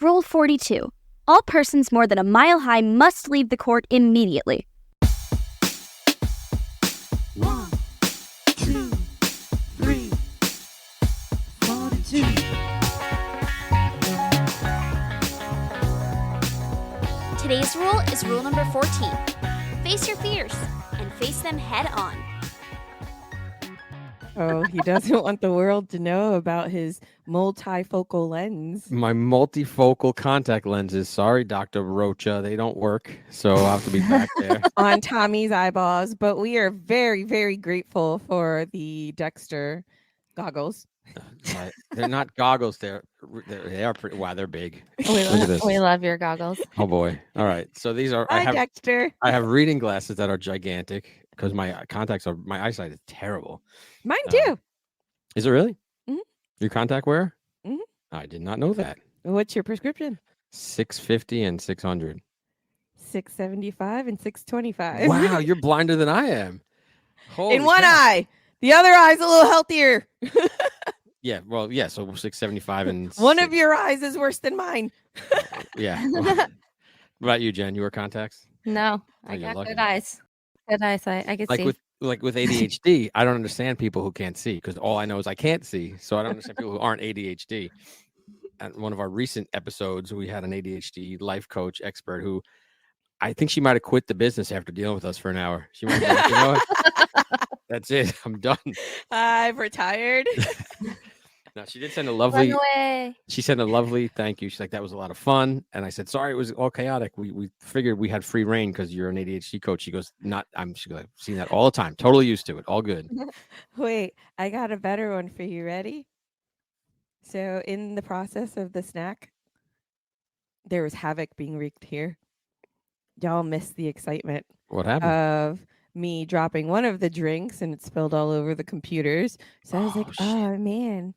Rule 42. All persons more than a mile high must leave the court immediately. 1, 2, 3, 42. Today's rule is rule number 14. Face your fears and face them head on. Oh, he doesn't want the world to know about his multifocal lens. My multifocal contact lenses. Sorry, Dr. Rocha. They don't work. So I'll have to be back there. On Tommy's eyeballs. But we are very, very grateful for the Dexter goggles. They're not goggles. They are pretty. Wow, they're big. We Look at this. love your goggles. Oh boy. All right. So these are. Hi, Dexter. I have reading glasses that are gigantic because my eyesight is terrible. Mine too. Is it really? Mhm. Your contact wearer? Mhm. I did not know that. What's your prescription? 650 and 600. 675 and 625. Wow, you're blinder than I am. Holy In one cow. eye. The other eye's a little healthier. Yeah, well, yeah, so 675 and One of your eyes is worse than mine. yeah. Well, what about you, Jen? You wear contacts? No, Oh, I you're got lucky. good eyes. Good eyesight. I can see. With ADHD, I don't understand people who can't see because all I know is I can't see. So I don't understand people who aren't ADHD. At one of our recent episodes, we had an ADHD life coach expert who I think she might have quit the business after dealing with us for an hour. She might be like, you know what? That's it. I'm done. I've retired. No, she did send a Run lovely. away. She sent a lovely thank you. She's like, that was a lot of fun. And I said, sorry, it was all chaotic. We figured we had free reign because you're an ADHD coach. She goes, she's like, I've seen that all the time. Totally used to it. All good. Wait, I got a better one for you. Ready? So in the process of the snack, there was havoc being wreaked here. Y'all missed the excitement What happened? of me dropping one of the drinks and it spilled all over the computers. So I was like, shit. oh man,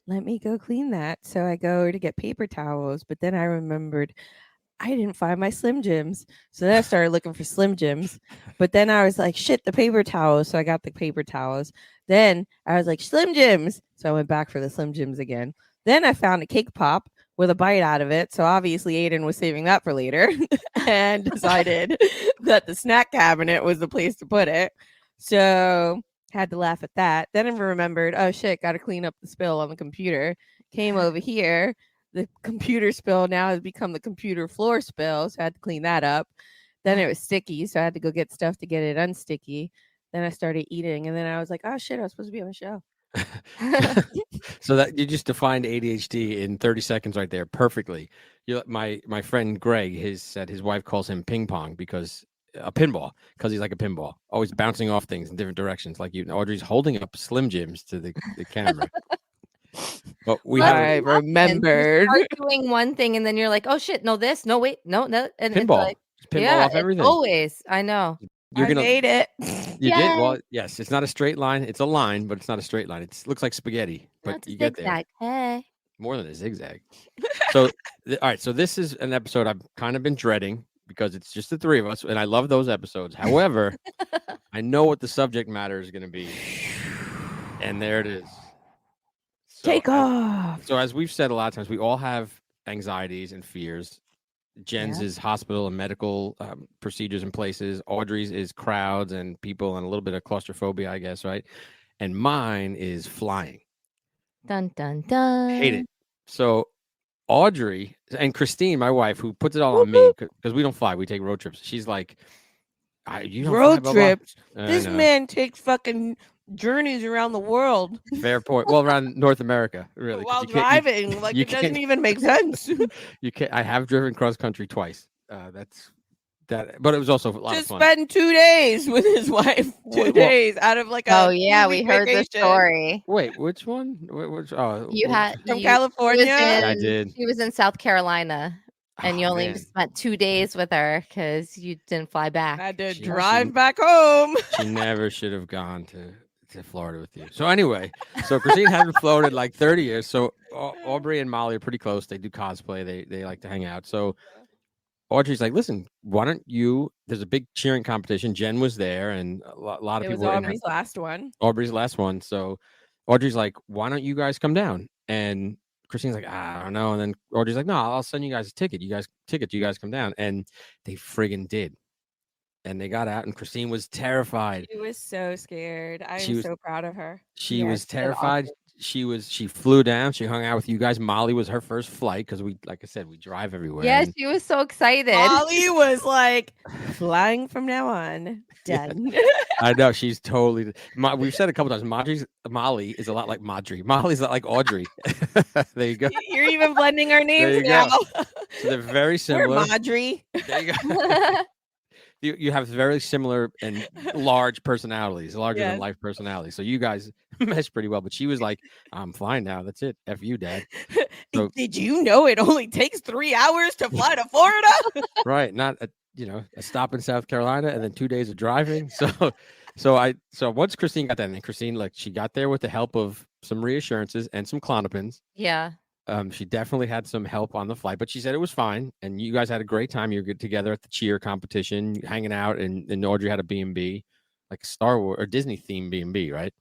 let me go clean that. So I go to get paper towels, but then I remembered I didn't find my Slim Jims. So then I started looking for Slim Jims. But then I was like, shit, the paper towels. So I got the paper towels. Then I was like, Slim Jims. So I went back for the Slim Jims again. Then I found a cake pop with a bite out of it. So obviously Aiden was saving that for later and decided that the snack cabinet was the place to put it. So had to laugh at that. Then I remembered, oh shit, got to clean up the spill on the computer. Came over here. The computer spill now has become the computer floor spill. So I had to clean that up. Then it was sticky. So I had to go get stuff to get it unsticky. Then I started eating. And then I was like, oh shit, I was supposed to be on the show. So that you just defined ADHD in 30 seconds right there perfectly. My friend Greg said his wife calls him ping pong because a pinball because he's like a pinball, always bouncing off things in different directions. Like you, Audrey's holding up Slim Jims to the camera. But I remembered. You start doing one thing and then you're like, oh shit, no this, no wait, no, and pinball, it's like, pinball yeah, off everything. Always, I know. You're gonna made it. You Yay. did well. Yes, it's not a straight line. It's a line, but it's not a straight line. It looks like spaghetti, but That's a you get there. zigzag. Hey. More than a zigzag. So, all right. So this is an episode I've kind of been dreading because it's just the three of us, and I love those episodes. However, I know what the subject matter is going to be, and there it is. So, Take off. So as we've said a lot of times, we all have anxieties and fears. Jen's is hospital and medical procedures and places. Audrey's is crowds and people and a little bit of claustrophobia, I guess, right? And mine is flying. Dun dun dun. Hate it. So Audrey and Christine, my wife, who puts it all on me because we don't fly, we take road trips. She's like, you don't Road fly, blah, blah." trips. I This know. man takes fucking journeys around the world Fair point. Well, around North America, really. 'cause while you can't- driving. Like you it doesn't can't- even make sense. You can't. I have driven cross country twice. That's that, but it was also a lot To of fun. spend 2 days with his wife. 2 Well- days out of like a Oh yeah, we 2-week heard the vacation. story. Wait, which one? Which? Oh, You had From you- California? she was in- I did. She was in South Carolina, and you Oh, only man. spent 2 days with her because you didn't fly back. I had to She- drive she- back home. She never should have gone to Florida with you. So anyway, so Christine hasn't flown in like 30 years. So Aubrey and Molly are pretty close. They do cosplay. They like to hang out. So Audrey's like, listen, why don't you? There's a big cheering competition. Jen was there, and a lot of It was people were in there. Aubrey's last one. Aubrey's last one. So Audrey's like, why don't you guys come down? And Christine's like, I don't know. And then Audrey's like, no, I'll send you guys a ticket. You guys come down. And they friggin' did. And they got out, and Christine was terrified. She was so scared. I She am was- so proud of her. She Yeah, was she did terrified. awesome. She flew down. She hung out with you guys. Molly was her first flight because like I said, we drive everywhere. Yeah, and- she was so excited. Molly was like flying from now on. Done. I know she's totally. We've said a couple times. Molly is a lot like Madri. Molly's a lot like Audrey. There you go. You're even blending our names you now. So they're very We're similar. Madri. There you go. You have very similar and large personalities, larger than life personalities. So you guys mesh pretty well. But she was like, "I'm flying now. That's it. F you, Dad." So- Did you know it only takes 3 hours to fly to Florida? Right, not a stop in South Carolina and then 2 days of driving. So once Christine got that, and Christine, like, she got there with the help of some reassurances and some Clonopins. Yeah. She definitely had some help on the flight, but she said it was fine. And you guys had a great time. You were good together at the cheer competition, hanging out, and Audrey had a B&B, like a Star Wars or Disney themed B&B, right?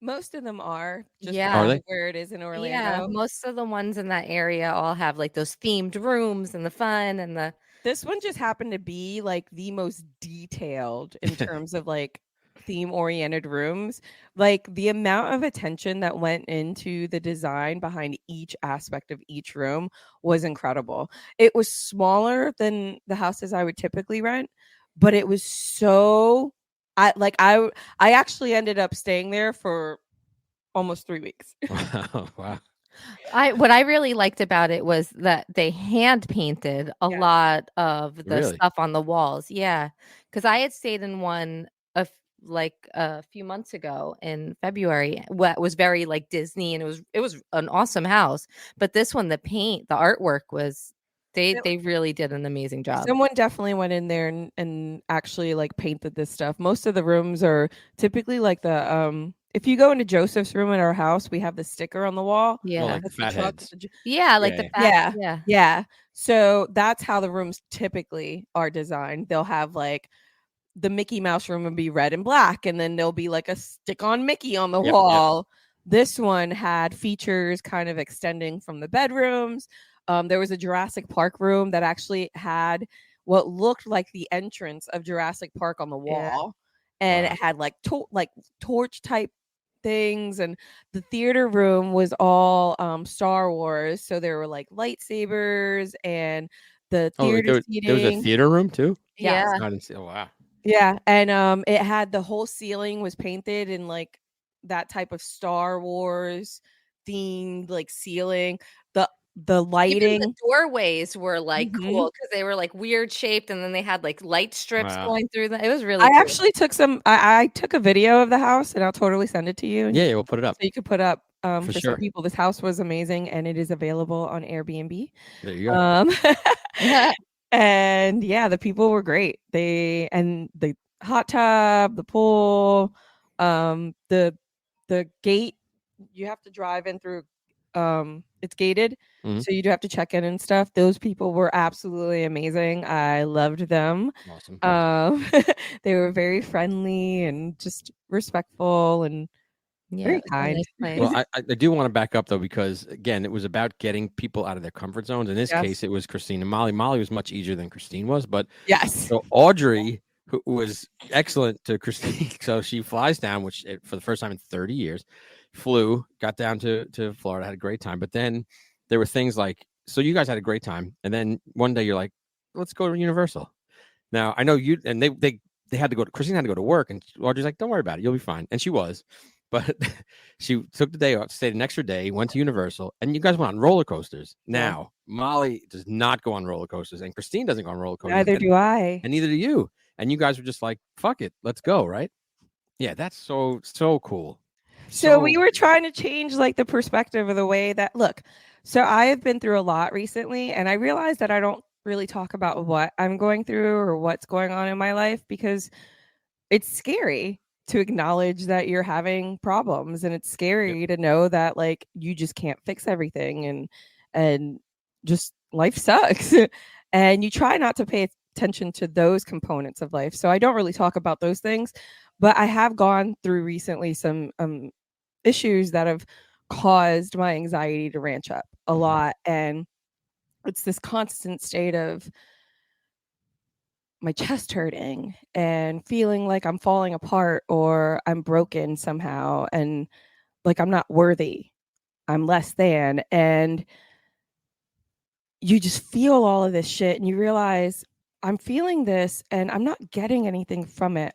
Most of them are. Just Yeah. Are they? where it is in Orlando. Yeah, most of the ones in that area all have like those themed rooms and the fun and the This one just happened to be like the most detailed in terms of like theme oriented rooms. Like the amount of attention that went into the design behind each aspect of each room was incredible. It was smaller than the houses I would typically rent, but it was so I actually ended up staying there for almost 3 weeks. Wow. what I really liked about it was that they hand painted a Yeah. lot of the Really? stuff on the walls. Yeah, because I had stayed in one a few months ago in February. What was very like Disney, and it was an awesome house. But this one, the artwork was they really did an amazing job. Someone definitely went in there and actually like painted this stuff. Most of the rooms are typically like the if you go into Joseph's room in our house, we have the sticker on the wall. Yeah, like That's the truck fatheads. with the yeah, like Yeah, the yeah. fact, yeah. Yeah. So that's how the rooms typically are designed. They'll have like the Mickey Mouse room would be red and black, and then there'll be like a stick on Mickey on the Yep. wall. This one had features kind of extending from the bedrooms. There was a Jurassic Park room that actually had what looked like the entrance of Jurassic Park on the wall, and Wow. it had like torch type things. And the theater room was all Star Wars, so there were like lightsabers and the theater seating. There was a theater room too. Yeah. I didn't see. Oh, wow. Yeah, and it had the whole ceiling was painted in like that type of Star Wars themed like ceiling. The Even lighting. the doorways were like Mhm. cool because they were like weird shaped, and then they had like light strips Wow. going through them. It was really I cool. actually took I took a video of the house, and I'll totally send it to you. Yeah, we'll put it up. So you could put up for sure. some people. This house was amazing, and it is available on Airbnb. There you go. And yeah, the people were great. And the hot tub, the pool, the gate, you have to drive in through, it's gated. Mhm. So you do have to check in and stuff. Those people were absolutely amazing. I loved them. Awesome. They were very friendly and just respectful and very it was a kind. nice place. Well, I do want to back up though, because again, it was about getting people out of their comfort zones. In this Yes. case, it was Christine and Molly. Molly was much easier than Christine was, but Yes. so Audrey, who was excellent to Christine, so she flies down, which for the first time in 30 years, got down to Florida, had a great time. But then there were things like, so you guys had a great time, and then one day you're like, let's go to Universal. Now I know you, and they had to go. Christine had to go to work, and Audrey's like, don't worry about it, you'll be fine, and she was. But she took the day off, stayed an extra day, went to Universal, and you guys went on roller coasters. Now, Molly does not go on roller coasters, and Christine doesn't go on roller coasters. Neither do I. And neither do you. And you guys were just like, fuck it, let's go, right? Yeah, that's so cool. So we were trying to change like the perspective of the way that so I have been through a lot recently, and I realized that I don't really talk about what I'm going through or what's going on in my life because it's scary to acknowledge that you're having problems, and it's scary to know that like you just can't fix everything, and just life sucks. And you try not to pay attention to those components of life. So I don't really talk about those things, but I have gone through recently some issues that have caused my anxiety to ranch up a Mhm. lot. And it's this constant state of my chest hurting and feeling like I'm falling apart or I'm broken somehow and like I'm not worthy. I'm less than. And you just feel all of this shit and you realize I'm feeling this and I'm not getting anything from it.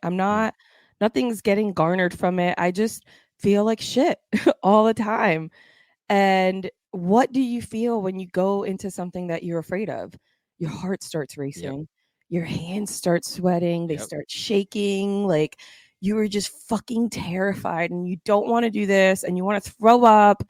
Nothing's getting garnered from it. I just feel like shit all the time. And what do you feel when you go into something that you're afraid of? Your heart starts racing. Your hands start sweating. They start shaking. Like you were just fucking terrified and you don't want to do this and you want to throw up.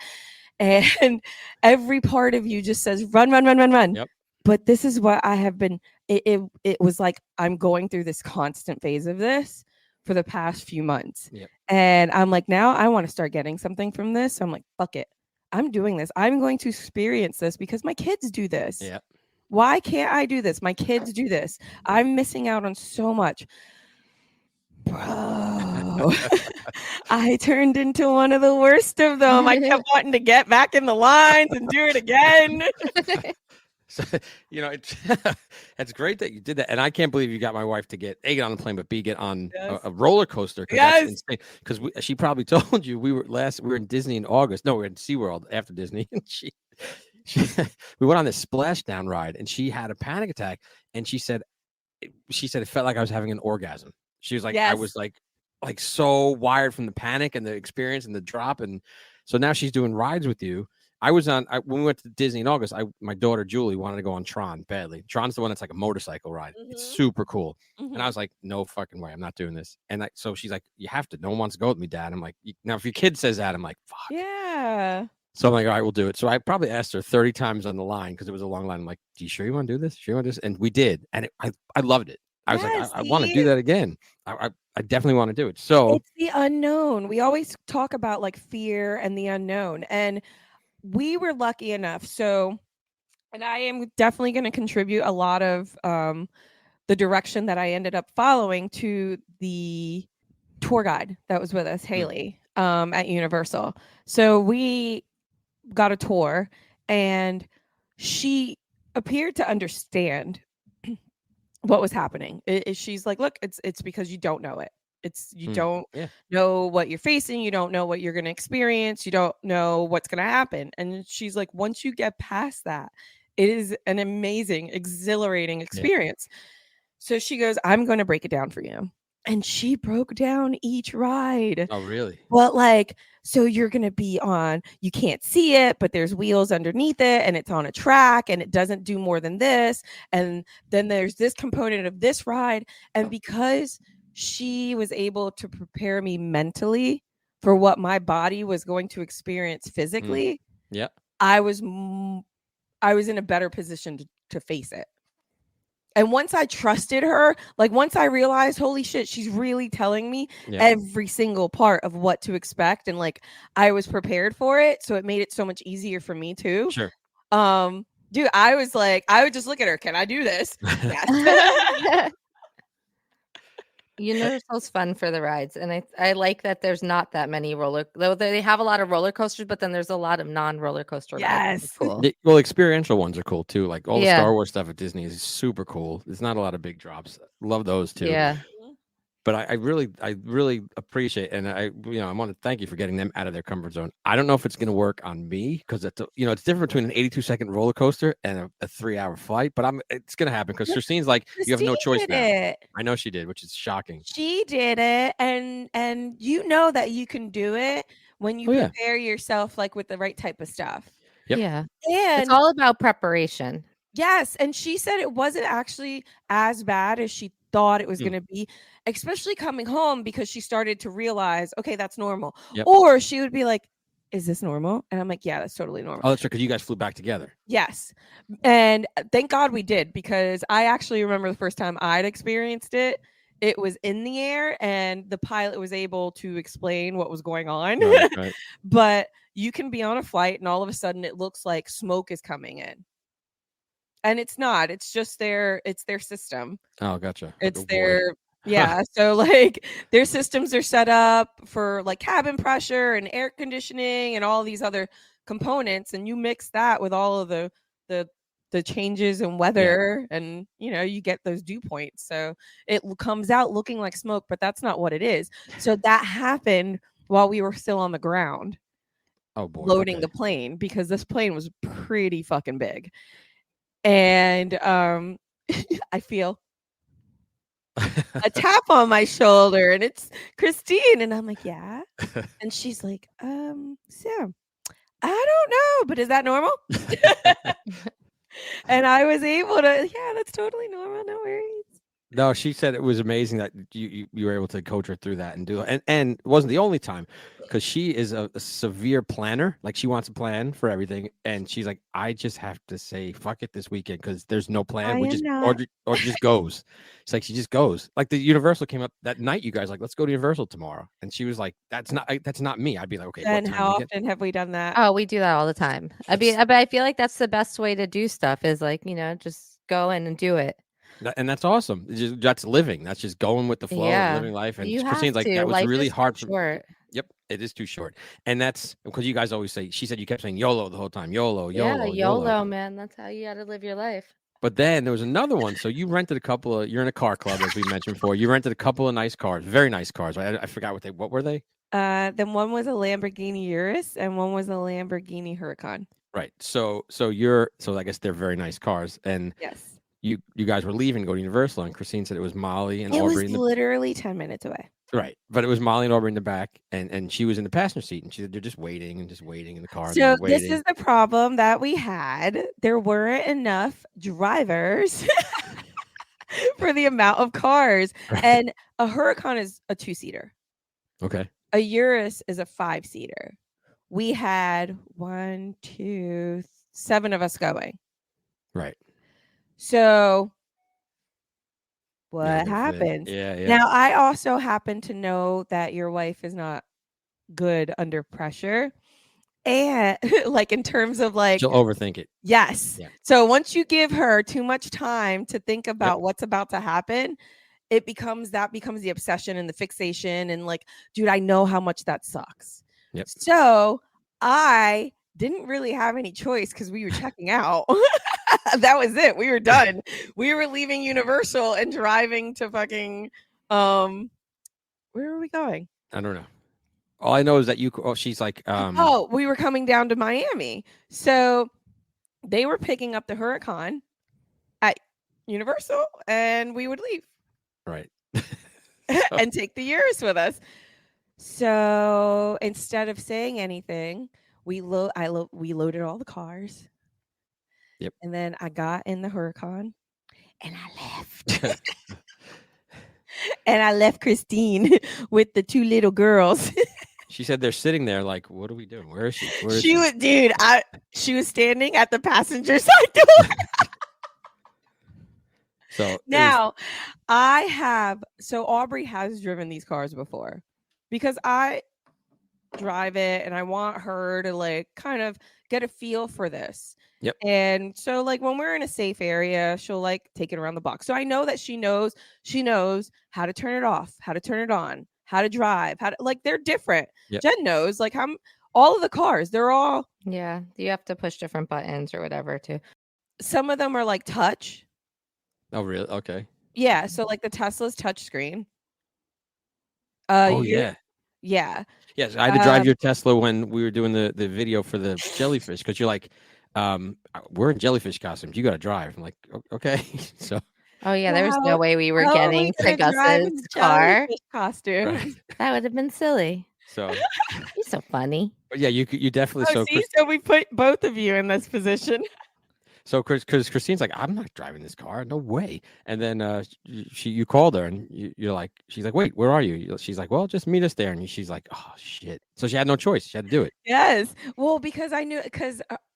And every part of you just says, run, run, run, run, run. Yep. But this is what I have been. It was like I'm going through this constant phase of this for the past few months. Yep. And I'm like, now I want to start getting something from this. So I'm like, fuck it. I'm doing this. I'm going to experience this because my kids do this. Yeah. Why can't I do this? My kids do this. I'm missing out on so much. Bro, I turned into one of the worst of them. I kept wanting to get back in the lines and do it again. So, it's great that you did that. And I can't believe you got my wife to get on the plane, but B, get on a roller coaster. That's insane. Because she probably told you we were in Disney in August. No, we were in SeaWorld after Disney. And we went on this splashdown ride and she had a panic attack. And she said it felt like I was having an orgasm. She was like, I was like so wired from the panic and the experience and the drop. And so now she's doing rides with you. When we went to Disney in August, my daughter Julie wanted to go on Tron badly. Tron's the one that's like a motorcycle ride. Mm-hmm. It's super cool. Mm-hmm. And I was like, no fucking way. I'm not doing this. And so she's like, you have to. No one wants to go with me, Dad. I'm like, now if your kid says that, I'm like, fuck. Yeah. So I'm like, all right, we'll do it. So I probably asked her 30 times on the line because it was a long line. I'm like, do you sure you want to do this? Sure you want to do this? And we did. And I loved it. I was like, I want to do that again. I definitely want to do it. So it's the unknown. We always talk about like fear and the unknown. And we were lucky enough. So, and I am definitely going to contribute a lot of the direction that I ended up following to the tour guide that was with us, Haley, at Universal. So we got a tour and she appeared to understand what was happening. She's like, look, it's because you don't know it. You don't know what you're facing. You don't know what you're going to experience. You don't know what's going to happen. And she's like, once you get past that, it is an amazing, exhilarating experience. Yeah. So she goes, I'm going to break it down for you. And she broke down each ride. Oh, really? Well, like, so you're going to be on, you can't see it, but there's wheels underneath it and it's on a track and it doesn't do more than this. And then there's this component of this ride. And because she was able to prepare me mentally for what my body was going to experience physically, I was in a better position to face it. And once I trusted her, like once I realized, holy shit, she's really telling me every single part of what to expect. And like, I was prepared for it. So it made it so much easier for me too. Sure. Dude, I was like, I would just look at her. Can I do this? Yes. Universal's fun for the rides, and I like that there's not that many though they have a lot of roller coasters, but then there's a lot of non-roller coaster rides. Yes, cool. Well, experiential ones are cool too. Like all the Star Wars stuff at Disney is super cool. There's not a lot of big drops. Love those too. Yeah. But I really appreciate, and I want to thank you for getting them out of their comfort zone. I don't know if it's going to work on me because it's different between an 82-second roller coaster and a 3-hour flight. But it's going to happen because Christine's like, you have no choice now. I know she did, which is shocking. She did it, and you know that you can do it when you prepare yourself like with the right type of stuff. Yep. Yeah, and it's all about preparation. Yes, and she said it wasn't actually as bad as she thought it was going to be, especially coming home because she started to realize, okay, that's normal. Yep. Or she would be like, is this normal? And I'm like, yeah, that's totally normal. Oh, that's right, because you guys flew back together. Yes. And thank God we did, because I actually remember the first time I'd experienced it. It was in the air and the pilot was able to explain what was going on. Right. But you can be on a flight and all of a sudden it looks like smoke is coming in. And it's not. It's just their system. Oh, gotcha. It's their Yeah, so like their systems are set up for like cabin pressure and air conditioning and all these other components, and you mix that with all of the the changes in weather, and you get those dew points. So comes out looking like smoke, but that's not what it is. So that happened while we were still on the ground Oh boy. loading Okay. the plane, because this plane was pretty fucking big. And I feel a tap on my shoulder, and it's Christine, and I'm like, yeah. And she's like, Sam, I don't know, but is that normal? And I was able to, yeah, that's totally normal, no worries. No, she said it was amazing that you were able to coach her through that and do it. And it wasn't the only time, because she is a severe planner. Like, she wants a plan for everything. And she's like, I just have to say, fuck it this weekend, because there's no plan. I We am just, not. or just goes. It's like, she just goes. Like, the Universal came up that night. You guys like, let's go to Universal tomorrow. And she was like, that's not me. I'd be like, okay, what And time how we get? often have we done that? Oh, we do that all the time. But I feel like that's the best way to do stuff, is like, just go in and do it. And that's awesome. That's living. That's just going with the flow of living life. And You have Christine's like, to. that was Life really is too hard for me. short. Yep, it is too short. And that's because you guys always say, she said you kept saying YOLO the whole time. YOLO, Yeah, YOLO, YOLO, man. That's how you got to live your life. But then there was another one. So you rented a couple of, you're in a car club, as we mentioned before. You rented a couple of nice cars, very nice cars. Right? I forgot what were they? Then one was a Lamborghini Urus and one was a Lamborghini Huracan. Right. So I guess they're very nice cars. And Yes. You guys were leaving to go to Universal, and Christine said it was Molly and It Audrey was in the literally 10 minutes away. right. But it was Molly and Audrey in the back, and she was in the passenger seat, and she said they're just waiting in the car. So and this waiting. is the problem that we had. There weren't enough drivers for the amount of cars. Right. And a Huracan is a 2-seater. Okay. A Urus is a 5-seater. We had 7 of us going. Right. So You're what not gonna fit. happens? Yeah. Now, I also happen to know that your wife is not good under pressure. And like in terms of like, She'll overthink it. yes. Yeah. So once you give her too much time to think about what's about to happen, it becomes the obsession and the fixation. And like, dude, I know how much that sucks. Yep. So I didn't really have any choice because we were checking out. That was it. We were done. We were leaving Universal and driving to fucking where were we going? I don't know. All I know is that she's like We were coming down to Miami. So they were picking up the Huracan at Universal, and we would leave. Right. And take the Urus with us. So instead of saying anything, we loaded all the cars. Yep. And then I got in the Huracan and I left. And I left Christine with the 2 little girls. She said they're sitting there like, what are we doing? Where is she? She was standing at the passenger side door. So now Aubrey has driven these cars before, because I drive it and I want her to like kind of get a feel for this. Yep. And so like when we're in a safe area, she'll like take it around the block. So I know that she knows how to turn it off, how to turn it on, how to drive, like they're different. Yep. Jen knows like all of the cars, they're all, yeah, you have to push different buttons or whatever too. Some of them are like touch. Oh, really? Okay. Yeah. So like the Tesla's touch screen. Oh yeah. Yeah. Yes, I had to drive your Tesla when we were doing the video for the jellyfish, because you're like, we're in jellyfish costumes. You got to drive. I'm like, okay. So. Oh yeah, there was no way we were getting to drive in Gus's car. costume. Right. That would have been silly. So. You're so funny. But yeah, you definitely. Oh, so we put both of you in this position. So because Christine's like, I'm not driving this car, no way. And then you called her and you're like, she's like, wait, where are you? She's like, well, just meet us there. And she's like, oh shit. So she had no choice. She had to do it. Yes. Well, because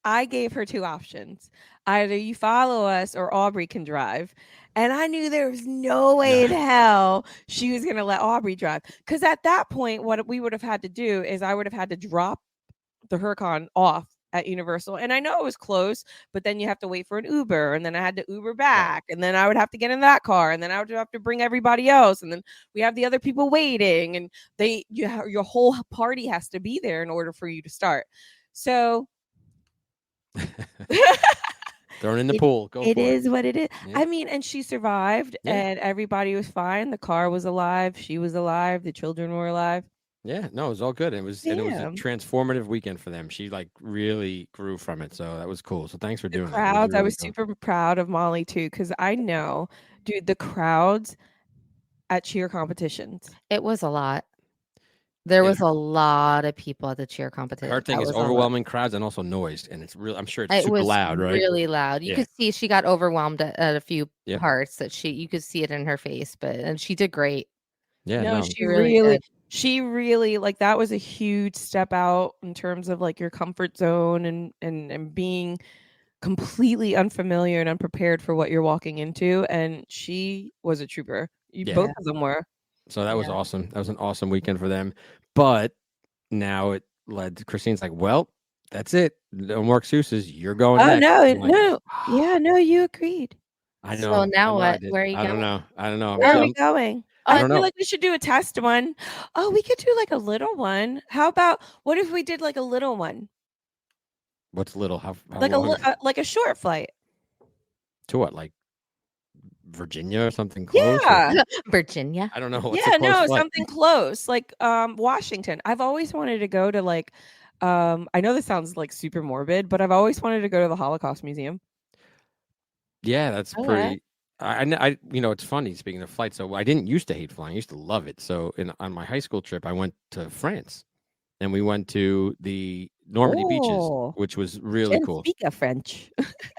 I gave her 2 options. Either you follow us or Aubrey can drive. And I knew there was no way in hell she was going to let Aubrey drive. Because at that point, what we would have had to do is I would have had to drop the Huracan off at Universal. And I know it was close, but then you have to wait for an Uber, and then I had to Uber back, and then I would have to get in that car, and then I would have to bring everybody else, and then we have the other people waiting, and your whole party has to be there in order for you to start. So Thrown in the pool. Go it for is what it is. Yeah. I mean, and she survived, Yeah. and everybody was fine. The car was alive. She was alive. The children were alive. Yeah, no, it was all good. It was a Damn. transformative weekend for them. She like really grew from it, so that was cool. So thanks for doing that. It Crowds. I really was cool. super proud of Molly too, because I know, dude, the crowds at cheer competitions. It was a lot. There Yeah. was a lot of people at the cheer competition. Her thing That is was a lot. overwhelming crowds and also noise, and it's real. I'm sure it's It super was loud, right? really loud. You Yeah. could see she got overwhelmed at a few Yeah. parts that you could see it in her face, and she did great. Yeah, No, no, she really really, did. she really, like, that was a huge step out in terms of like your comfort zone and being completely unfamiliar and unprepared for what you're walking into. And she was a trooper. Yeah. Both of them were. So that was Yeah. awesome. That was an awesome weekend for them. But now it led to Christine's like, well, that's it. No more excuses. You're going Oh next. no, I'm like, no, yeah, no, you agreed. I know. So I now know I what? did. Where are you I don't going? know. I don't know. Where are we going? I I don't feel know. like we should do a test one. Oh, we could do like a little one. How about what if we did like a little one, What's little? How like long? like a short flight? To what? Like Virginia or something close? Or- Yeah, Virginia. I don't know. What's yeah, a close no, flight? something close, like Washington. I've always wanted to go to like, I know this sounds like super morbid, but I've always wanted to go to the Holocaust Museum. Yeah, that's Okay. pretty. I it's funny speaking of flights. So I didn't used to hate flying. I used to love it. So on my high school trip, I went to France, and we went to the Normandy beaches, Oh. which was really Jen cool. speak a French.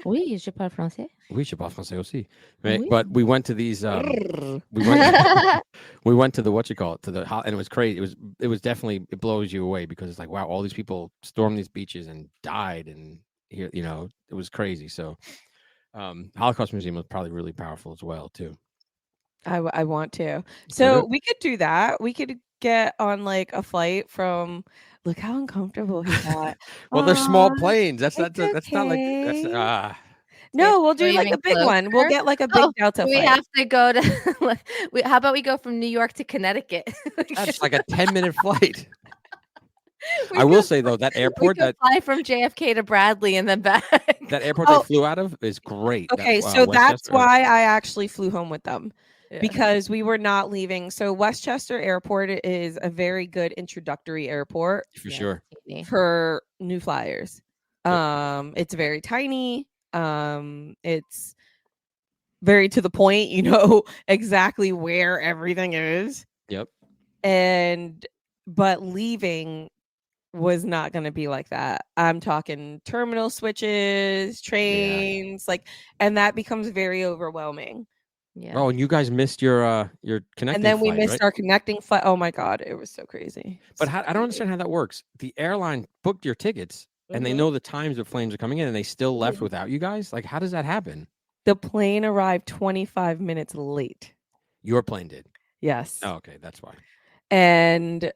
Oui, je parle français. Oui, je parle français aussi. Right? Oui. But we went to these. We went. We went to the and it was crazy. It was definitely, it blows you away because it's like, wow, all these people stormed these beaches and died, and here, it was crazy. So, Holocaust Museum was probably really powerful as well too. I want to. Would So it? we could do that. We could get on like a flight from. Look how uncomfortable he got. Well, they're small Aw, planes. That's it's not like that's okay. No, we'll Go do like even a big one. We'll closer? get like a big Delta We flight. have to go to. How about we go from New York to Connecticut? that's like a 10-minute flight. We I will could say though, that we airport could that fly from JFK to Bradley and then back. that airport Oh. they flew out of is great. That, Okay, so that's Westchester. why I actually flew home with them. Yeah. Because we were not leaving. So Westchester Airport is a very good introductory airport for Yeah, sure. teeny. for new flyers. Yep. It's very tiny. It's very to the point, you know exactly where everything is. Yep. But leaving was not going to be like that. I'm talking terminal switches, trains, and that becomes very overwhelming. Yeah. Oh, and you guys missed your connecting And then we flight, missed right? our connecting flight. Oh my god, it was so crazy. But So I don't understand how that works. The airline booked your tickets, and they Mhm. know the times of planes are coming in, and they still left Mhm. without you guys. Like, how does that happen? The plane arrived 25 minutes late. Your plane did. Yes. Oh, okay, that's why. And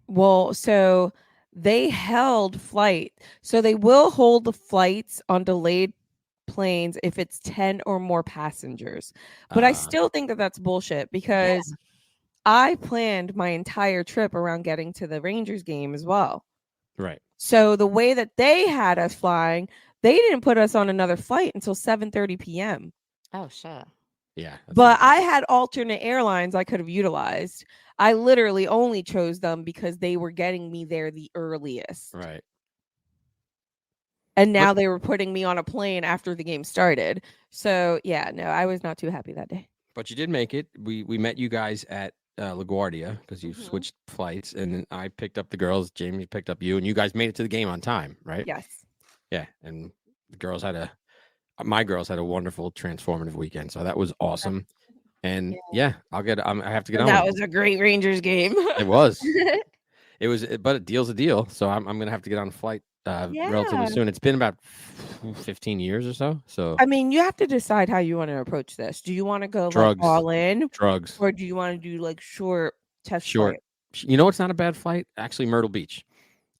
well, so they held flight. So they will hold the flights on delayed planes if it's 10 or more passengers. But I still think that that's bullshit because I planned my entire trip around getting to the Rangers game as well. Right. So the way that they had us flying, they didn't put us on another flight until 7:30 p.m. Oh shit. Yeah. that's But not- I had alternate airlines I could have utilized. I literally only chose them because they were getting me there the earliest. right. And now they were putting me on a plane after the game started. So yeah, no, I was not too happy that day. But you did make it. We met you guys at LaGuardia because you Mhm. switched flights, and then I picked up the girls. Jamie picked up you, and you guys made it to the game on time, right? Yes. Yeah. And the girls my girls had a wonderful transformative weekend, so that was awesome. And yeah, I have to get on. That with was a great Rangers game. it. It was. It was, but a deal's a deal. So I'm gonna have to get on a flight relatively Yeah. soon. It's been about 15 years or so. So I mean, you have to decide how you want to approach this. Do you want to go like Drugs. all in, drugs, or do you want to do like short test short. flight? You know, it's not a bad flight. Actually, Myrtle Beach.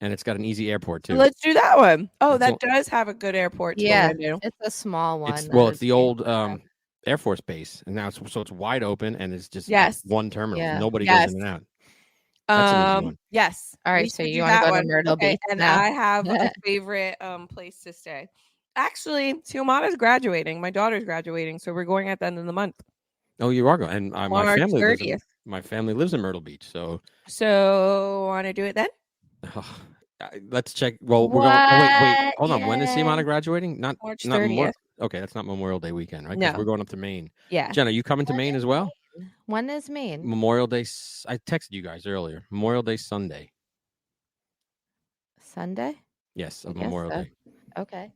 and it's got an easy airport too. Let's do that one. Oh, That's that does have a good airport to Yeah, go into. it's a small one. It's that well, it's is the really old good. Air Force base, and now it's wide open, and it's just Yes. one terminal. Yeah. Nobody Yes. goes in and out. That's an easy one. Yes. All right, we so should you do wanna that go to one. Myrtle Okay, Beach and now? I have a favorite place to stay. Actually, Xiomara's graduating. My daughter's graduating, so we're going at the end of the month. Oh, you are going, and my March family lives in 30th. Myrtle Beach. So So want to do it then? let's check. Well, we're going. Oh, wait, What? hold on. When is Yay. Siamana graduating? Not March not 30th. Okay, that's not Memorial Day weekend, right? Because No. we're going up to Maine. Yeah. Jen, are you coming to When Maine is as well? Maine? When is Maine? Memorial Day. I texted you guys earlier. Memorial Day Sunday. Sunday? Yes, I of guess Memorial so. Day. Okay.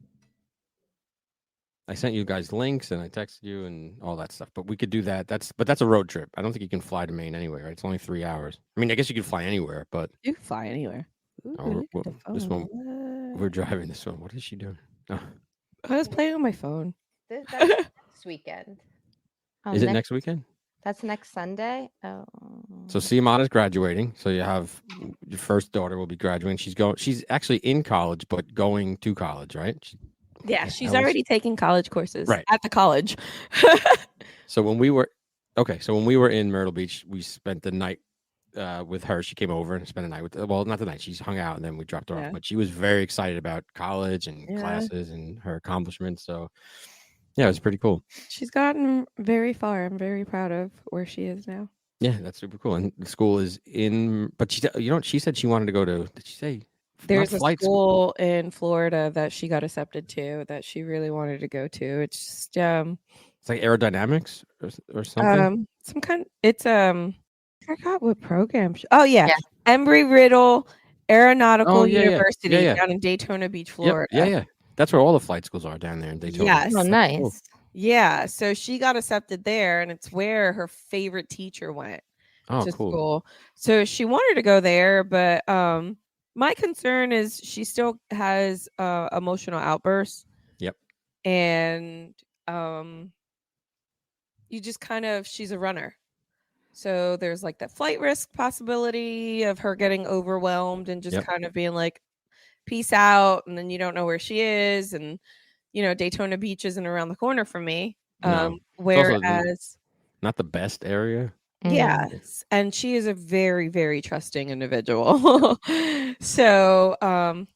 I sent you guys links and I texted you and all that stuff. But we could do that. That's a road trip. I don't think you can fly to Maine anyway, right? It's only 3 hours. I mean, I guess you could fly anywhere, but You can fly anywhere. Ooh, look at the this one phone. we're driving this one. What is she doing? Oh. I was playing on my phone. That's next weekend. Is it next weekend? That's next Sunday. Oh. So Siamana's graduating. So you have your first daughter will be graduating. She's actually in college, but going to college, right? Yeah, she's already taking college courses Right. at the college. So when we were in Myrtle Beach, we spent the night with her. She came over and spent a night with. Well, not the night. She's hung out and then we dropped her Yeah. off. But she was very excited about college and Yeah. classes and her accomplishments. So yeah, it was pretty cool. She's gotten very far. I'm very proud of where she is now. Yeah, that's super cool. And the school is in. But she said she wanted to go to. Did she say? There's not a flight school in Florida that she got accepted to that she really wanted to go to. It's just It's like aerodynamics or something. some kind. It's I forgot what program. Oh yeah, Yeah. Embry-Riddle Aeronautical Oh, yeah, yeah. University Yeah, yeah. down in Daytona Beach, Yep, Florida. yeah. That's where all the flight schools are down there in Daytona. Yes. Oh, That's nice. cool. Yeah, so she got accepted there, and it's where her favorite teacher went Oh, to cool. school. So she wanted to go there, but my concern is she still has emotional outbursts. Yep. And you just she's a runner. So there's like that flight risk possibility of her getting overwhelmed and just Yep. kind of being like, peace out. And then you don't know where she is. And, Daytona Beach isn't around the corner from me. No. Whereas, Not the best area. yes. And she is a very, very trusting individual. So,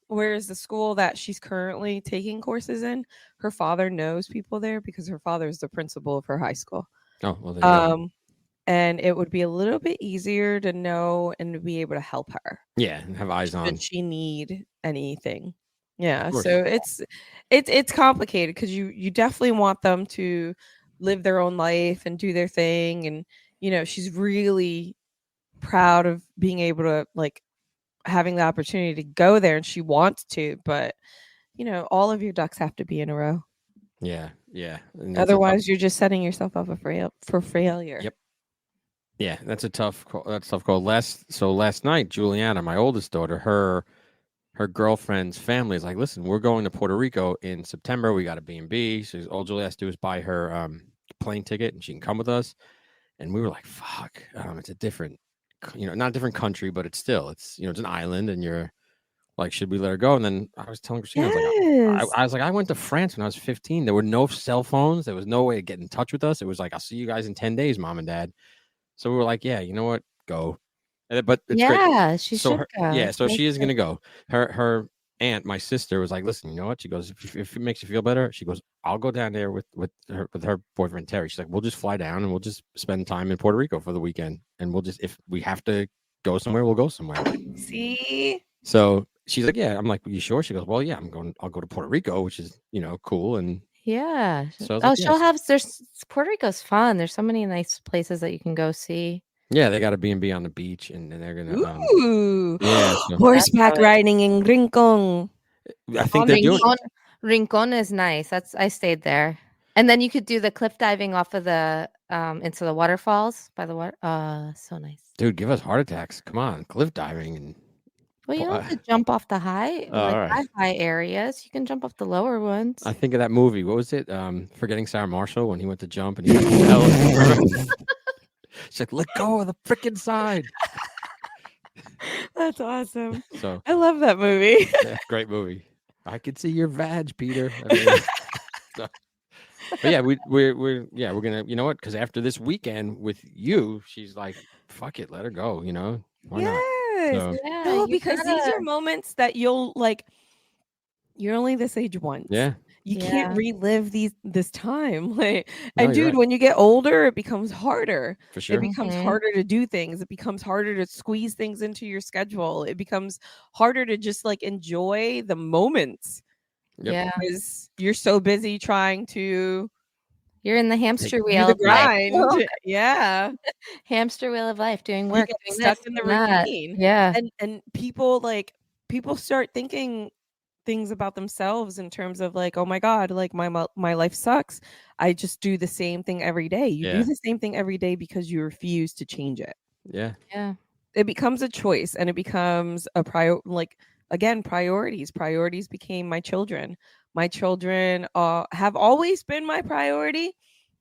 whereas the school that she's currently taking courses in, her father knows people there because her father is the principal of her high school. Oh, well, there you go. And it would be a little bit easier to know and to be able to help her. Yeah, and have eyes on. Should she need anything? Yeah. course. So it's complicated because you definitely want them to live their own life and do their thing. And she's really proud of being able to having the opportunity to go there, and she wants to, but all of your ducks have to be in a row. Yeah. And that's Otherwise, you're just setting yourself up for failure. Yep. Yeah, that's a tough call. That's a tough call. Last night, Juliana, my oldest daughter, her girlfriend's family is like, listen, we're going to Puerto Rico in September. We got a B&B. So all Julie has to do is buy her plane ticket and she can come with us. And we were like, fuck, it's a different, not a different country, but it's an island, and you're like, should we let her go? And then I was telling Christina, I was like, I went to France when I was 15. There were no cell phones. There was no way to get in touch with us. It was like, I'll see you guys in 10 days, Mom and Dad. So we were like, yeah, you know what? Go. But it's great. She should go. Yeah, so she is going to go. Her aunt, my sister, was like, listen, you know what? She goes, if it makes you feel better, she goes, I'll go down there with her boyfriend, Terry. She's like, we'll just fly down and we'll just spend time in Puerto Rico for the weekend. And we'll just, if we have to go somewhere, we'll go somewhere. See? So she's like, yeah. I'm like, you sure? She goes, well, yeah, I'll go to Puerto Rico, which is, cool. And Yeah. So I was like, she'll yes. have. Puerto Rico's fun. There's so many nice places that you can go see. yeah, they got a B&B on the beach, and they're going to, Ooh. yeah, so- Horseback That's riding in Rincon. I think they're doing Rincon is nice. I stayed there, and then you could do the cliff diving off of the into the waterfalls by the water. So nice. Dude, give us heart attacks. Come on, cliff diving. And Well, you don't have to jump off the high all right. high areas. You can jump off the lower ones. I think of that movie. What was it? Forgetting Sarah Marshall, when he went to jump and he fell. She's like, let go of the freaking side. That's awesome. So I love that movie. yeah, great movie. I could see your vag, Peter. I mean, so, but yeah, we're gonna, you know what? Because after this weekend with you, she's like, fuck it, let her go. You know, why not? Yes. So Yeah, No, you because these gotta. are moments that you'll like. You're only this age once. yeah, You Yeah. can't relive this time. Like, no, and you're dude, right. when you get older, it becomes harder. For It sure. becomes Mhm. harder to do things. It becomes harder to squeeze things into your schedule. It becomes harder to just like enjoy the moments Yep. Yeah. because you're so busy trying to You're in the hamster do wheel the of life. grind. Yeah. Hamster wheel of life, doing You work, get doing stuck this, in the doing that. routine. Yeah. And people start thinking things about themselves in terms of like, oh my god, like my life sucks. I just do the same thing every day. You do Yeah. the same thing every day because you refuse to change it. Yeah. Yeah. It becomes a choice and it becomes a priorities became my children. My children have always been my priority,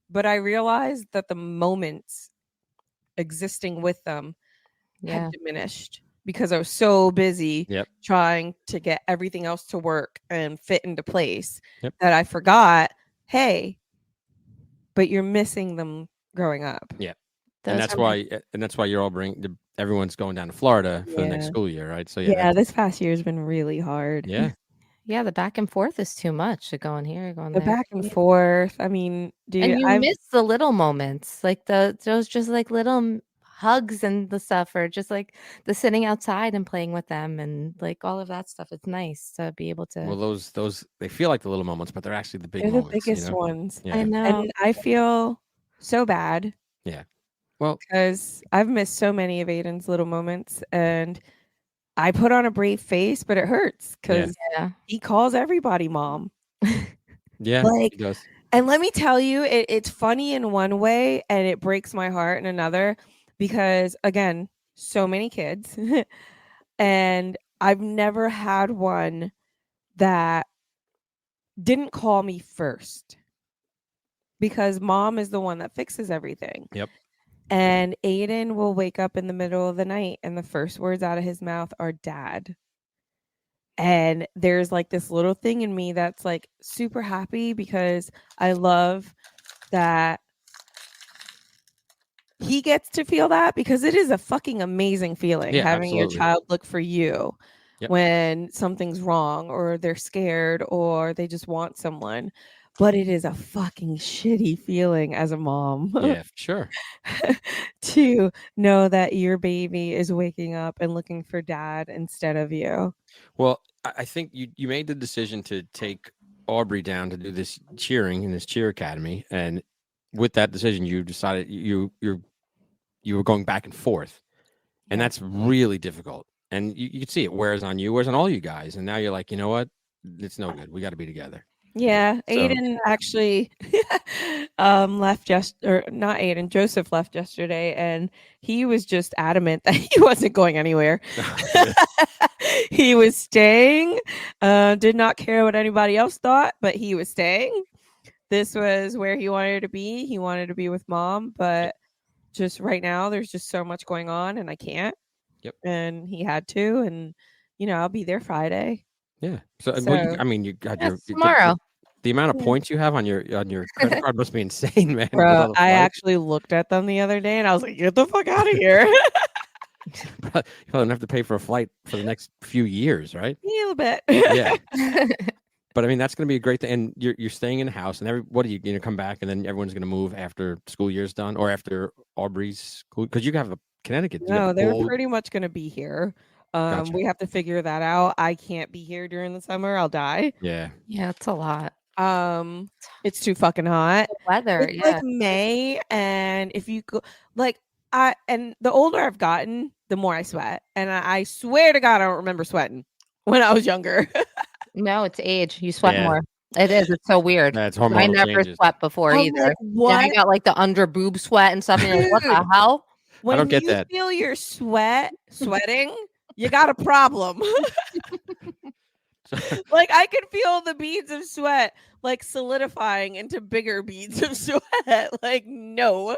but I realized that the moments existing with them Yeah. had diminished because I was so busy Yep. trying to get everything else to work and fit into place Yep. that I forgot, hey, but you're missing them growing up. Yeah. Those And that's are my- why you're all everyone's going down to Florida for the next Yeah. school year, right? So Yeah, this past year has been really hard. yeah. yeah, the back and forth is too much. Going here, going The there. back and forth. I mean, dude, And you I've miss the little moments, like those just like little hugs and the stuff, or just like the sitting outside and playing with them and like all of that stuff. It's nice to be able to. Well, those they feel like the little moments, but they're actually the big they're the moments. You biggest know? ones. Yeah. I know. And I feel so bad Yeah. Well, because I've missed so many of Aiden's little moments and I put on a brave face, but it hurts because Yeah. he calls everybody mom. yeah, Like, he does. and let me tell you, it's funny in one way and it breaks my heart in another because, again, so many kids. And I've never had one that didn't call me first because mom is the one that fixes everything. Yep. And Aiden will wake up in the middle of the night and the first words out of his mouth are dad. And there's like this little thing in me that's like super happy because I love that he gets to feel that because it is a fucking amazing feeling Yeah, having your absolutely. child look for you Yep. when something's wrong or they're scared or they just want someone. But it is a fucking shitty feeling as a mom. Yeah, for sure. To know that your baby is waking up and looking for dad instead of you. Well, I think you made the decision to take Aubrey down to do this cheering in this cheer academy, and with that decision, you decided you were going back and forth, and Yeah. that's really difficult. And you can see it wears on you, wears on all you guys, and now you're like, you know what? It's no good. We got to be together. Yeah, So- Aiden actually left or not Aiden, Joseph left yesterday and he was just adamant that he wasn't going anywhere. He was staying, did not care what anybody else thought, but he was staying. This was where he wanted to be. He wanted to be with mom, but just right now there's just so much going on and I can't. Yep. And he had to, and I'll be there Friday. Yeah. So, well, So- I mean, you got Yeah, your tomorrow. The amount of Yeah. points you have on your credit card must be insane, man. with Bro, all the I flights. actually looked at them the other day and I was like, get the fuck out of here. You probably don't have to pay for a flight for the next few years, right? A little bit. Yeah. But I mean, that's going to be a great thing. And you're staying in the house, and what are you going to come back, and then everyone's going to move after school year's done, or after Aubrey's school? Because you have a Connecticut. you have No, a they're whole- pretty much going to be here. Gotcha. We have to figure that out. I can't be here during the summer. I'll die. Yeah. Yeah, it's a lot. It's too fucking hot. The weather. It's Yeah. like May, and if you go, like, and the older I've gotten, the more I sweat. And I swear to God, I don't remember sweating when I was younger. No, it's age. You sweat Yeah. more. It is. It's so weird. That's I hormonal never changes. sweat before I'm either. like, Now what? you got like the under boob sweat and stuff. And you're like, what the Dude. hell? When don't get you that. feel your sweating, you got a problem. Like I could feel the beads of sweat like solidifying into bigger beads of sweat. Like no,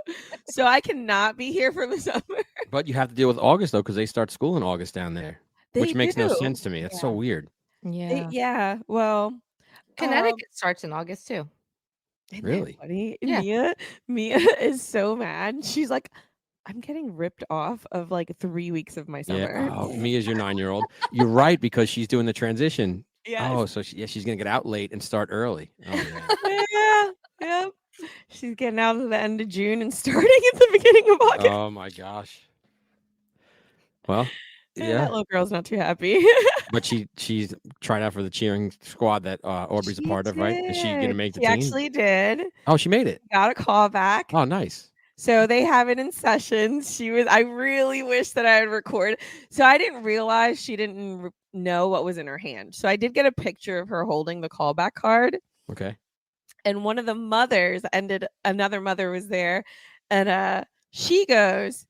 so I cannot be here for the summer. But you have to deal with August though, because they start school in August down there, which They makes no do. sense to me. That's so weird. Yeah. Yeah. Well, Connecticut starts in August too. isn't Really? that funny? Yeah. Mia is so mad. She's like, I'm getting ripped off of like 3 weeks of my Yeah. summer. Oh, Mia's your 9-year-old. You're right, because she's doing the transition. Yes. Oh, so she's gonna get out late and start early. Oh yeah. Yeah. Yep. She's getting out at the end of June and starting at the beginning of August. Oh my gosh. Well, Yeah, yeah. that little girl's not too happy. But she's tried out for the cheering squad that Aubrey's a She part of, right? Is she gonna did. make the She team? actually did. Oh, she made it. Got a call back. Oh, nice. So they have it in sessions. I really wish that I would record. So I didn't realize she didn't know what was in her hand. So I did get a picture of her holding the callback card. Okay. And one of the mothers another mother was there. And she goes,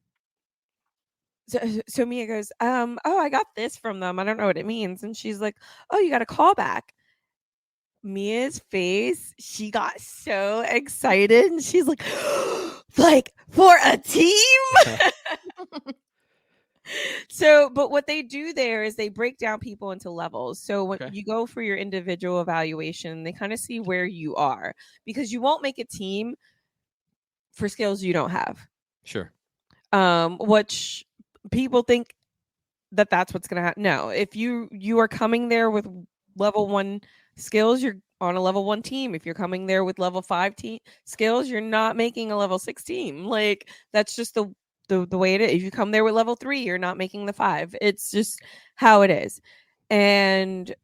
so Mia goes, oh, I got this from them. I don't know what it means. And she's like, oh, you got a callback. Mia's face, she got so excited and she's like, like for a team. So, but what they do there is they break down people into levels. So when Okay. you go for your individual evaluation, they kind of see where you are, because you won't make a team for skills you don't have. Sure. Which people think that's what's going to happen. No, if you are coming there with level 1 skills, you're on a level 1 team. If you're coming there with level 5 skills, you're not making a level 6 team. Like that's just the way it is. If you come there with level 3, you're not making the 5. It's just how it is. And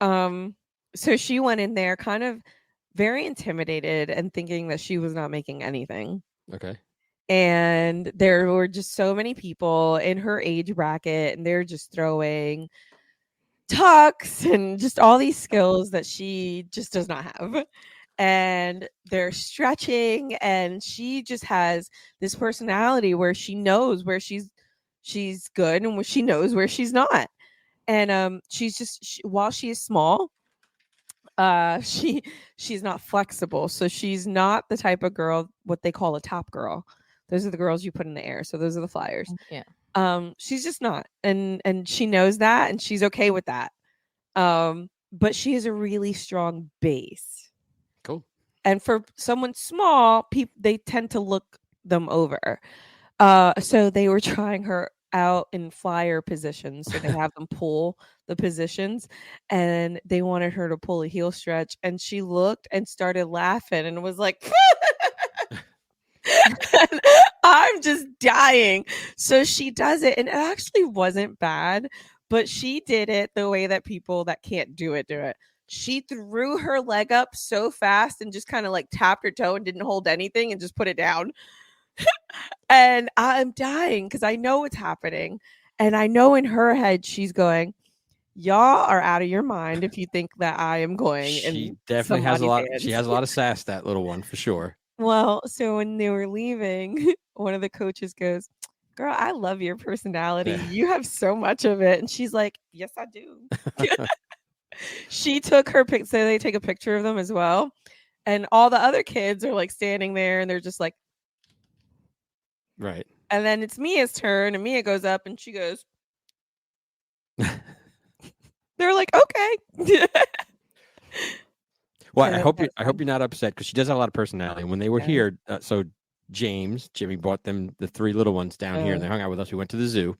so she went in there kind of very intimidated and thinking that she was not making anything. Okay. And there were just so many people in her age bracket, and they're just throwing tucks and just all these skills that she just does not have. And they're stretching, and she just has this personality where she knows where she's good and she knows where she's not. And while she is small, she's not flexible, so she's not the type of girl what they call a top girl. Those are the girls you put in the air, so those are the flyers. Yeah. She's just not, and she knows that, and she's okay with that. But she has a really strong base. Cool. And for someone small, they tend to look them over. So they were trying her out in flyer positions, so they have them pull the positions, and they wanted her to pull a heel stretch, and she looked and started laughing and was like I'm just dying. So she does it, and it actually wasn't bad, but she did it the way that people that can't do it do it. She threw her leg up so fast and just kind of like tapped her toe and didn't hold anything and just put it down. And I'm dying because I know what's happening. And I know in her head, she's going, y'all are out of your mind if you think that I am going. She in definitely has a lot. somebody's She hands. has a lot of sass, that little one, for sure. Well, so when they were leaving, one of the coaches goes, girl, I love your personality. Yeah. You have so much of it. And she's like, yes, I do. She took her pic. So they take a picture of them as well. And all the other kids are like standing there and they're just like, Right. and then it's Mia's turn, and Mia goes up and she goes, they're like, okay. Well, So I hope that's you're not upset, because she does have a lot of personality. When they were Yeah. here, so Jimmy brought them the 3 little ones down here, and they hung out with us. We went to the zoo,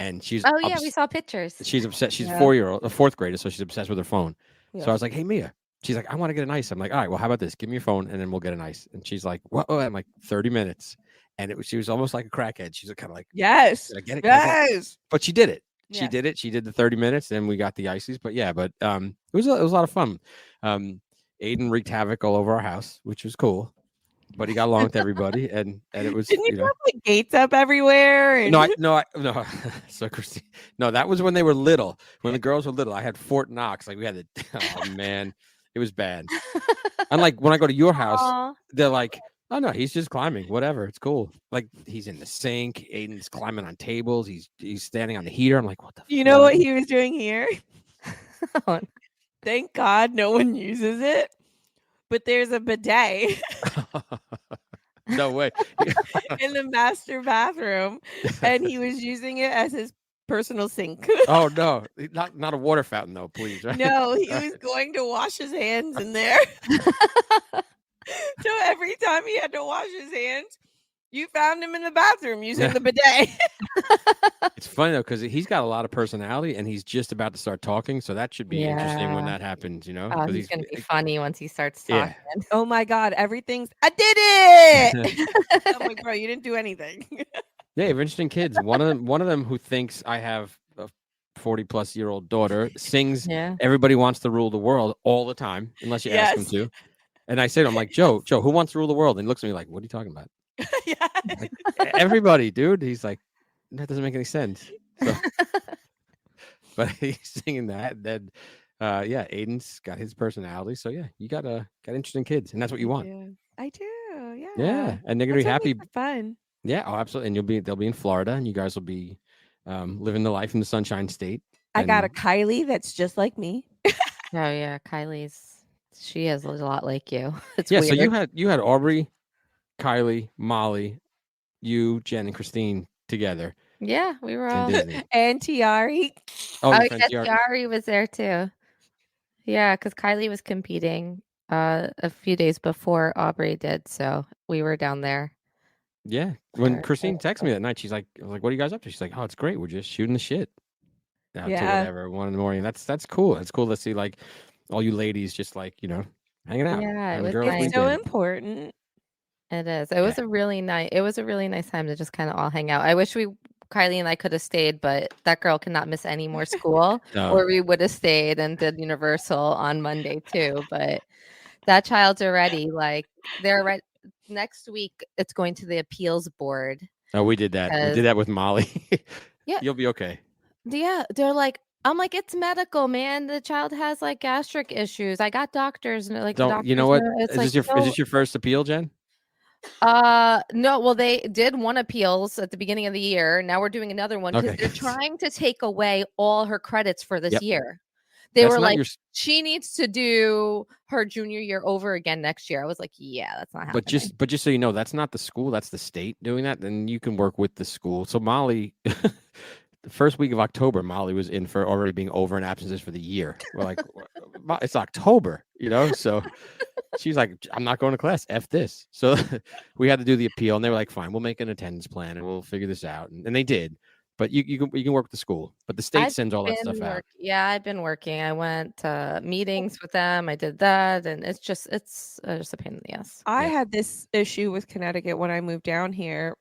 and she's Oh yeah, we saw pictures. she's upset. She's Yeah. a 4-year-old, a 4th grader, so she's obsessed with her phone. Yeah. So I was like, hey Mia, she's like, I want to get an ice. I'm like, all right, well, how about this? Give me your phone, and then we'll get an ice. And she's like, what? I'm like, 30 minutes, and she was almost like a crackhead. She's kind of like, Yes. did I get it? Can I get it? Yes. But she did it. She Yeah. did it. She did the 30 minutes, and we got the ices. But yeah, it was a lot of fun. Aiden wreaked havoc all over our house, which was cool. But he got along with everybody, and it was, Didn't you have like gates up everywhere? And no. So Christine, no, that was when they were little. When the girls were little, I had Fort Knox. Like we had the, oh man, it was bad. Unlike when I go to your house, Aw. they're like, oh no, he's just climbing. Whatever, it's cool. Like he's in the sink. Aiden's climbing on tables. He's standing on the heater. I'm like, what the? you know what he was doing here? Thank God no one uses it. But there's a bidet No way. in the master bathroom, and he was using it as his personal sink. Oh no, not a water fountain though, please. Right? No, he was going to wash his hands in there. So every time he had to wash his hands, you found him in the bathroom using the bidet. It's funny though because he's got a lot of personality and he's just about to start talking, so that should be interesting when Yeah. that happens. You know, Oh, 'cause he's gonna be funny once he starts Yeah. talking. Oh my God, everything's I did it. I'm like, bro, you didn't do anything. Yeah, you have interesting kids. One of them who thinks I have a 40-plus-year-old daughter sings Yeah. "Everybody Wants to Rule the World" all the time, unless you ask him Yes. to. And I say to him, like, Joe, who wants to rule the world? And he looks at me like, what are you talking about? Yeah. Like, everybody, dude. He's like, that doesn't make any sense. So, but he's singing that. And then, yeah, Aiden's got his personality. So yeah, you got interesting kids, and that's what you want. I do. Yeah. Yeah, and they're gonna be That's happy. fun. Yeah, oh, absolutely. And they'll be in Florida, and you guys will be living the life in the Sunshine State. I got a And- Kylie that's just like me. Oh yeah, she is a lot like you. It's yeah. weird. So you had Aubrey, Kylie, Molly, you, Jen, and Christine together Yeah, we were in all. Disney. And Tiari. Oh, Oh your friend yes, Tiara- Yari was there too. Yeah, because Kylie was competing a few days before Aubrey did, so we were down there. Yeah. When Sure. Christine texted me that night, I was like, what are you guys up to? She's like, oh, it's great. We're just shooting the shit. Out to Yeah. whatever, 1 a.m. That's cool. It's cool to see like all you ladies just like, hanging out. Yeah, it having was girls' nice. It's so weekend. important. It is. It was a really nice time to just kind of all hang out. I wish Kylie and I could have stayed, but that girl cannot miss any more school, No. or we would have stayed and did Universal on Monday too. But that child's already like they're right next week. It's going to the appeals board. Oh, we did that. We Because- did that with Molly. Yeah. You'll be okay. Yeah, they're like, I'm like, it's medical, man. The child has like gastric issues. I got doctors and like, the Don't you know doctors what? It's Is like, this your first appeal, Jen? no. Well, they did one appeals at the beginning of the year. Now we're doing another one because Okay. they're trying to take away all her credits for this Yep. year. They That's were not like, your- she needs to do her junior year over again next year. I was like, yeah, that's not happening. But just so you know, that's not the school. That's the state doing that. Then you can work with the school. So Molly, the first week of October, Molly was in for already being over in absences for the year. We're like, it's October, So she's like, I'm not going to class. F this. So we had to do the appeal, and they were like, fine, we'll make an attendance plan and we'll figure this out. And they did. But you can work with the school. But the state sends all that stuff out. Yeah, I've been working. I went to meetings with them. I did that, and it's just a pain in the ass. I Yeah. had this issue with Connecticut when I moved down here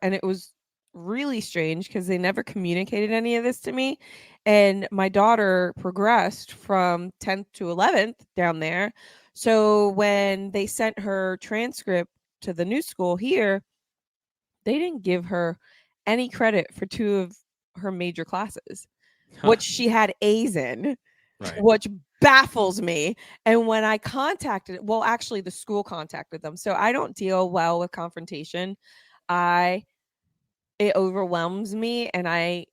and it was really strange because they never communicated any of this to me. And my daughter progressed from 10th to 11th down there. So when they sent her transcript to the new school here, they didn't give her any credit for 2 of her major classes, Huh. which she had A's in. Right. Which baffles me. And when I actually the school contacted them. So I don't deal well with confrontation. It overwhelms me, and I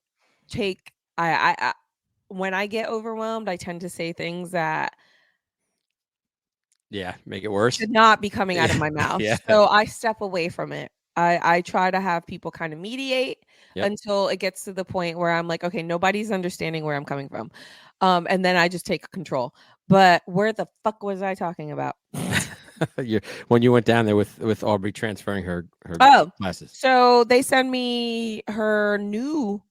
when I get overwhelmed, I tend to say things that Yeah, make it worse. should not be coming out of my mouth. Yeah. So I step away from it. I try to have people kind of mediate Yep. until it gets to the point where I'm like, okay, nobody's understanding where I'm coming from. And then I just take control. But where the fuck was I talking about? When you went down there with Aubrey transferring her Oh, classes. So they send me her new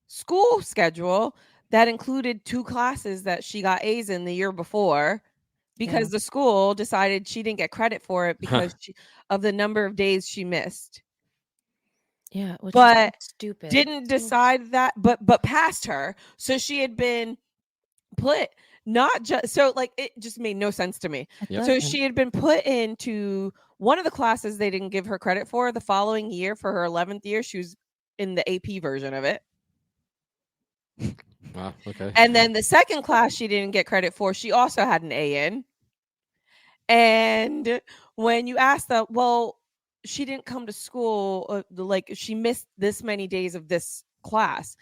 school schedule that included 2 classes that she got A's in the year before because the school decided she didn't get credit for it because of the number of days she missed. Yeah, which But is stupid. Didn't decide that, but passed her. So she had been put not just so like it just made no sense to me. Yep. So she had been put into one of the classes they didn't give her credit for the following year for her 11th year. She was in the AP version of it. Wow. Okay. And then the second class she didn't get credit for, she also had an A in. And when you ask them, well, she didn't come to school, like she missed this many days of this class,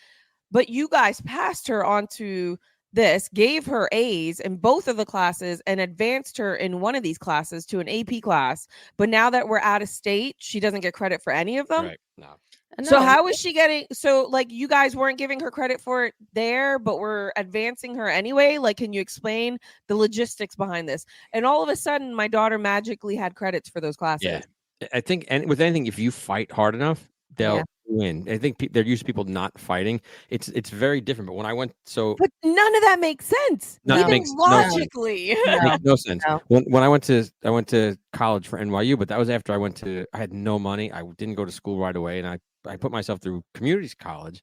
but you guys passed her onto this, gave her A's in both of the classes, and advanced her in one of these classes to an AP class. But now that we're out of state, she doesn't get credit for any of them. Right. No. So No, how is she getting? So like you guys weren't giving her credit for it there, but we're advancing her anyway. Like, can you explain the logistics behind this? And all of a sudden, my daughter magically had credits for those classes. Yeah. I think, and with anything, if you fight hard enough, they'll Yeah. win. I think they're used to people not fighting. It's very different. But when I went, so But none of that makes sense. No, it Even makes no sense. logically. No. makes no sense. No. When I went to college for NYU, but that was after I had no money. I didn't go to school right away, and I put myself through community college,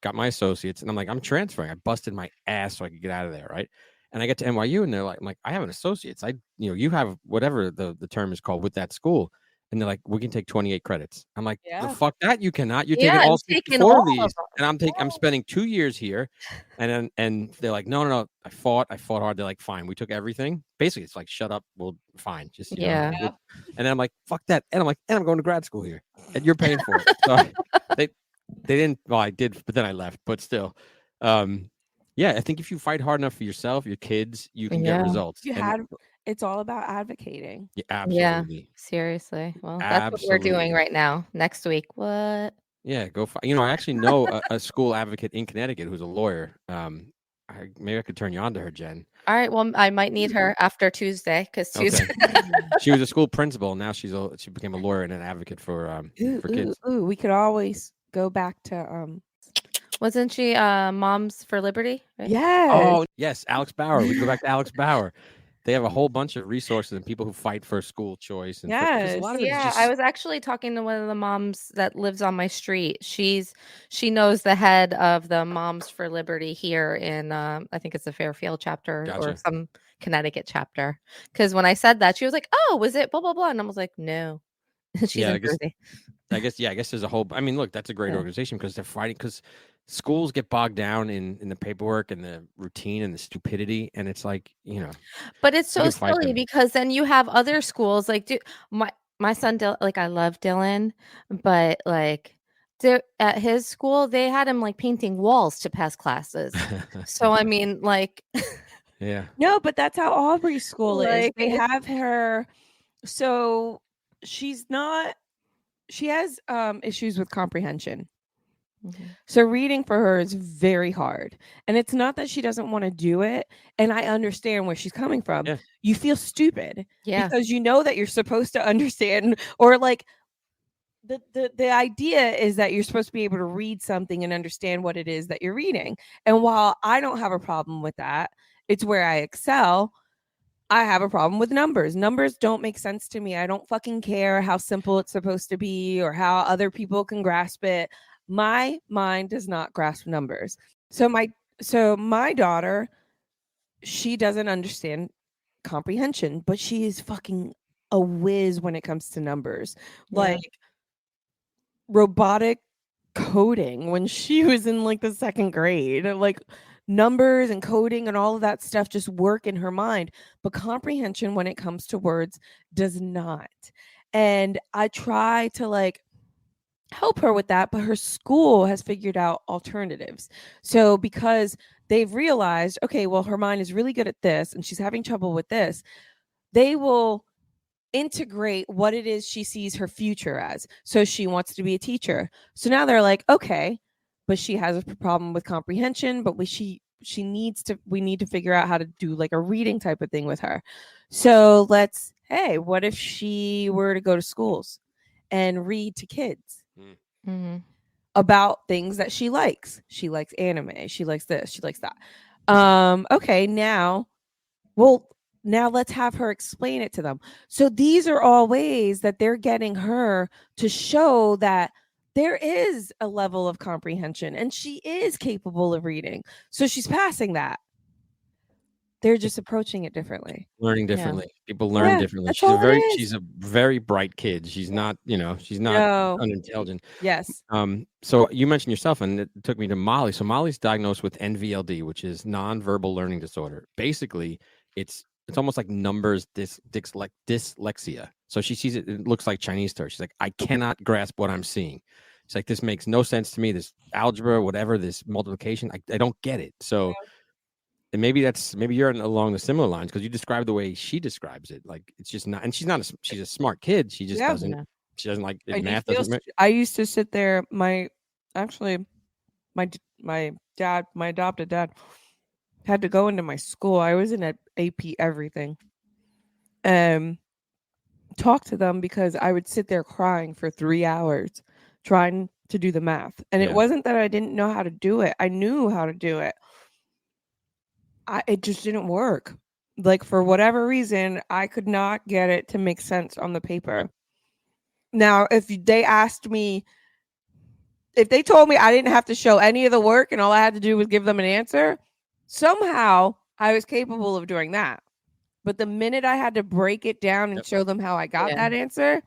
got my associates, and I'm like, I'm transferring. I busted my ass so I could get out of there, right? And I get to NYU, and they're like, I'm like, I have an associate's. You have whatever the term is called with that school. And they're like, we can take 28 credits. I'm like, the Yeah. fuck that you cannot. You're Yeah, taking all I'm taking 64 all of of these, them. and I'm spending 2 years here, and they're like, no. I fought hard. They're like, fine, we took everything. Basically, it's like, shut up. Well, fine, just Yeah. Yeah. And then I'm like, fuck that. And I'm like, and I'm going to grad school here, and you're paying for it. So they didn't. Well, I did, but then I left. But still, yeah, I think if you fight hard enough for yourself, your kids, you can get Yeah. results. And It's all about advocating. yeah, Yeah. absolutely. Seriously. Well, that's what we're doing Absolutely. right now. Next week. What? Yeah, go. I actually know a school advocate in Connecticut who's a lawyer. Maybe I could turn you on to her, Jen. All right. Well, I might need her after Tuesday because Tuesday. Okay. She was a school principal. Now she became a lawyer and an advocate for kids. Ooh, we could always go back to Wasn't she Moms for Liberty? Right? yes. Oh yes, Alex Bauer. We go back to Alex Bauer. They have a whole bunch of resources and people who fight for school choice. And because a lot of it is Yeah, just, I was actually talking to one of the moms that lives on my street. She knows the head of the Moms for Liberty here in I think it's the Fairfield chapter or Gotcha. some Connecticut chapter. Because when I said that, she was like, "Oh, was it blah blah blah?" And I was like, "No." She's Yeah, in Jersey. I guess there's a whole. I mean, look, that's a great Yeah. organization because they're fighting. Because schools get bogged down in the paperwork and the routine and the stupidity, and it's like But it's you so can fight silly them. because then you have other schools like my son like I love Dylan, but like at his school they had him like painting walls to pass classes. So I mean like Yeah. No, but that's how Aubrey's school is. Like, They it's- have her. So she has issues with comprehension. So reading for her is very hard. And it's not that she doesn't want to do it. And I understand where she's coming from. Yeah. You feel stupid Yeah. because you know that you're supposed to understand, or like the idea is that you're supposed to be able to read something and understand what it is that you're reading. And while I don't have a problem with that, it's where I excel. I have a problem with numbers. Numbers don't make sense to me. I don't fucking care how simple it's supposed to be or how other people can grasp it. My mind does not grasp numbers. So my daughter, she doesn't understand comprehension, but she is fucking a whiz when it comes to numbers. Yeah. Like robotic coding when she was in like the second grade. Like numbers and coding and all of that stuff just work in her mind, but comprehension when it comes to words does not. And I try to like help her with that, but her school has figured out alternatives. So because they've realized, okay, well, her mind is really good at this and she's having trouble with this, they will integrate what it is she sees her future as. So she wants to be a teacher. So now they're like, okay, but she has a problem with comprehension, but we need to figure out how to do like a reading type of thing with her. So hey, what if she were to go to schools and read to kids about things that she likes? She likes anime, she likes this, she likes that. Okay, now let's have her explain it to them. So these are all ways that they're getting her to show that there is a level of comprehension and she is capable of reading. So she's passing that. They're just approaching it differently. Learning Yeah. differently. People learn Yeah, differently. that's all it is. She's a very bright kid. She's not, she's not No. unintelligent. Yes. So you mentioned yourself, and it took me to Molly. So Molly's diagnosed with NVLD, which is nonverbal learning disorder. Basically, it's almost like numbers dyslexia. So she sees it looks like Chinese to her. She's like, I cannot grasp what I'm seeing. It's like, this makes no sense to me. This algebra, whatever, this multiplication, I don't get it. So And maybe you're along the similar lines because you describe the way she describes it. Like it's just not, and she's not. She's a smart kid. She just Yeah. doesn't. Yeah. She doesn't like And you math. feel Doesn't. I used to sit there. Actually, my dad, my adopted dad, had to go into my school. I was in AP everything. Talk to them because I would sit there crying for 3 hours trying to do the math. And Yeah. it wasn't that I didn't know how to do it. I knew how to do it. It just didn't work. Like for whatever reason, I could not get it to make sense on the paper. Now, if they told me I didn't have to show any of the work and all I had to do was give them an answer, somehow I was capable of doing that. But the minute I had to break it down and Yep. show them how I got Yeah. that answer,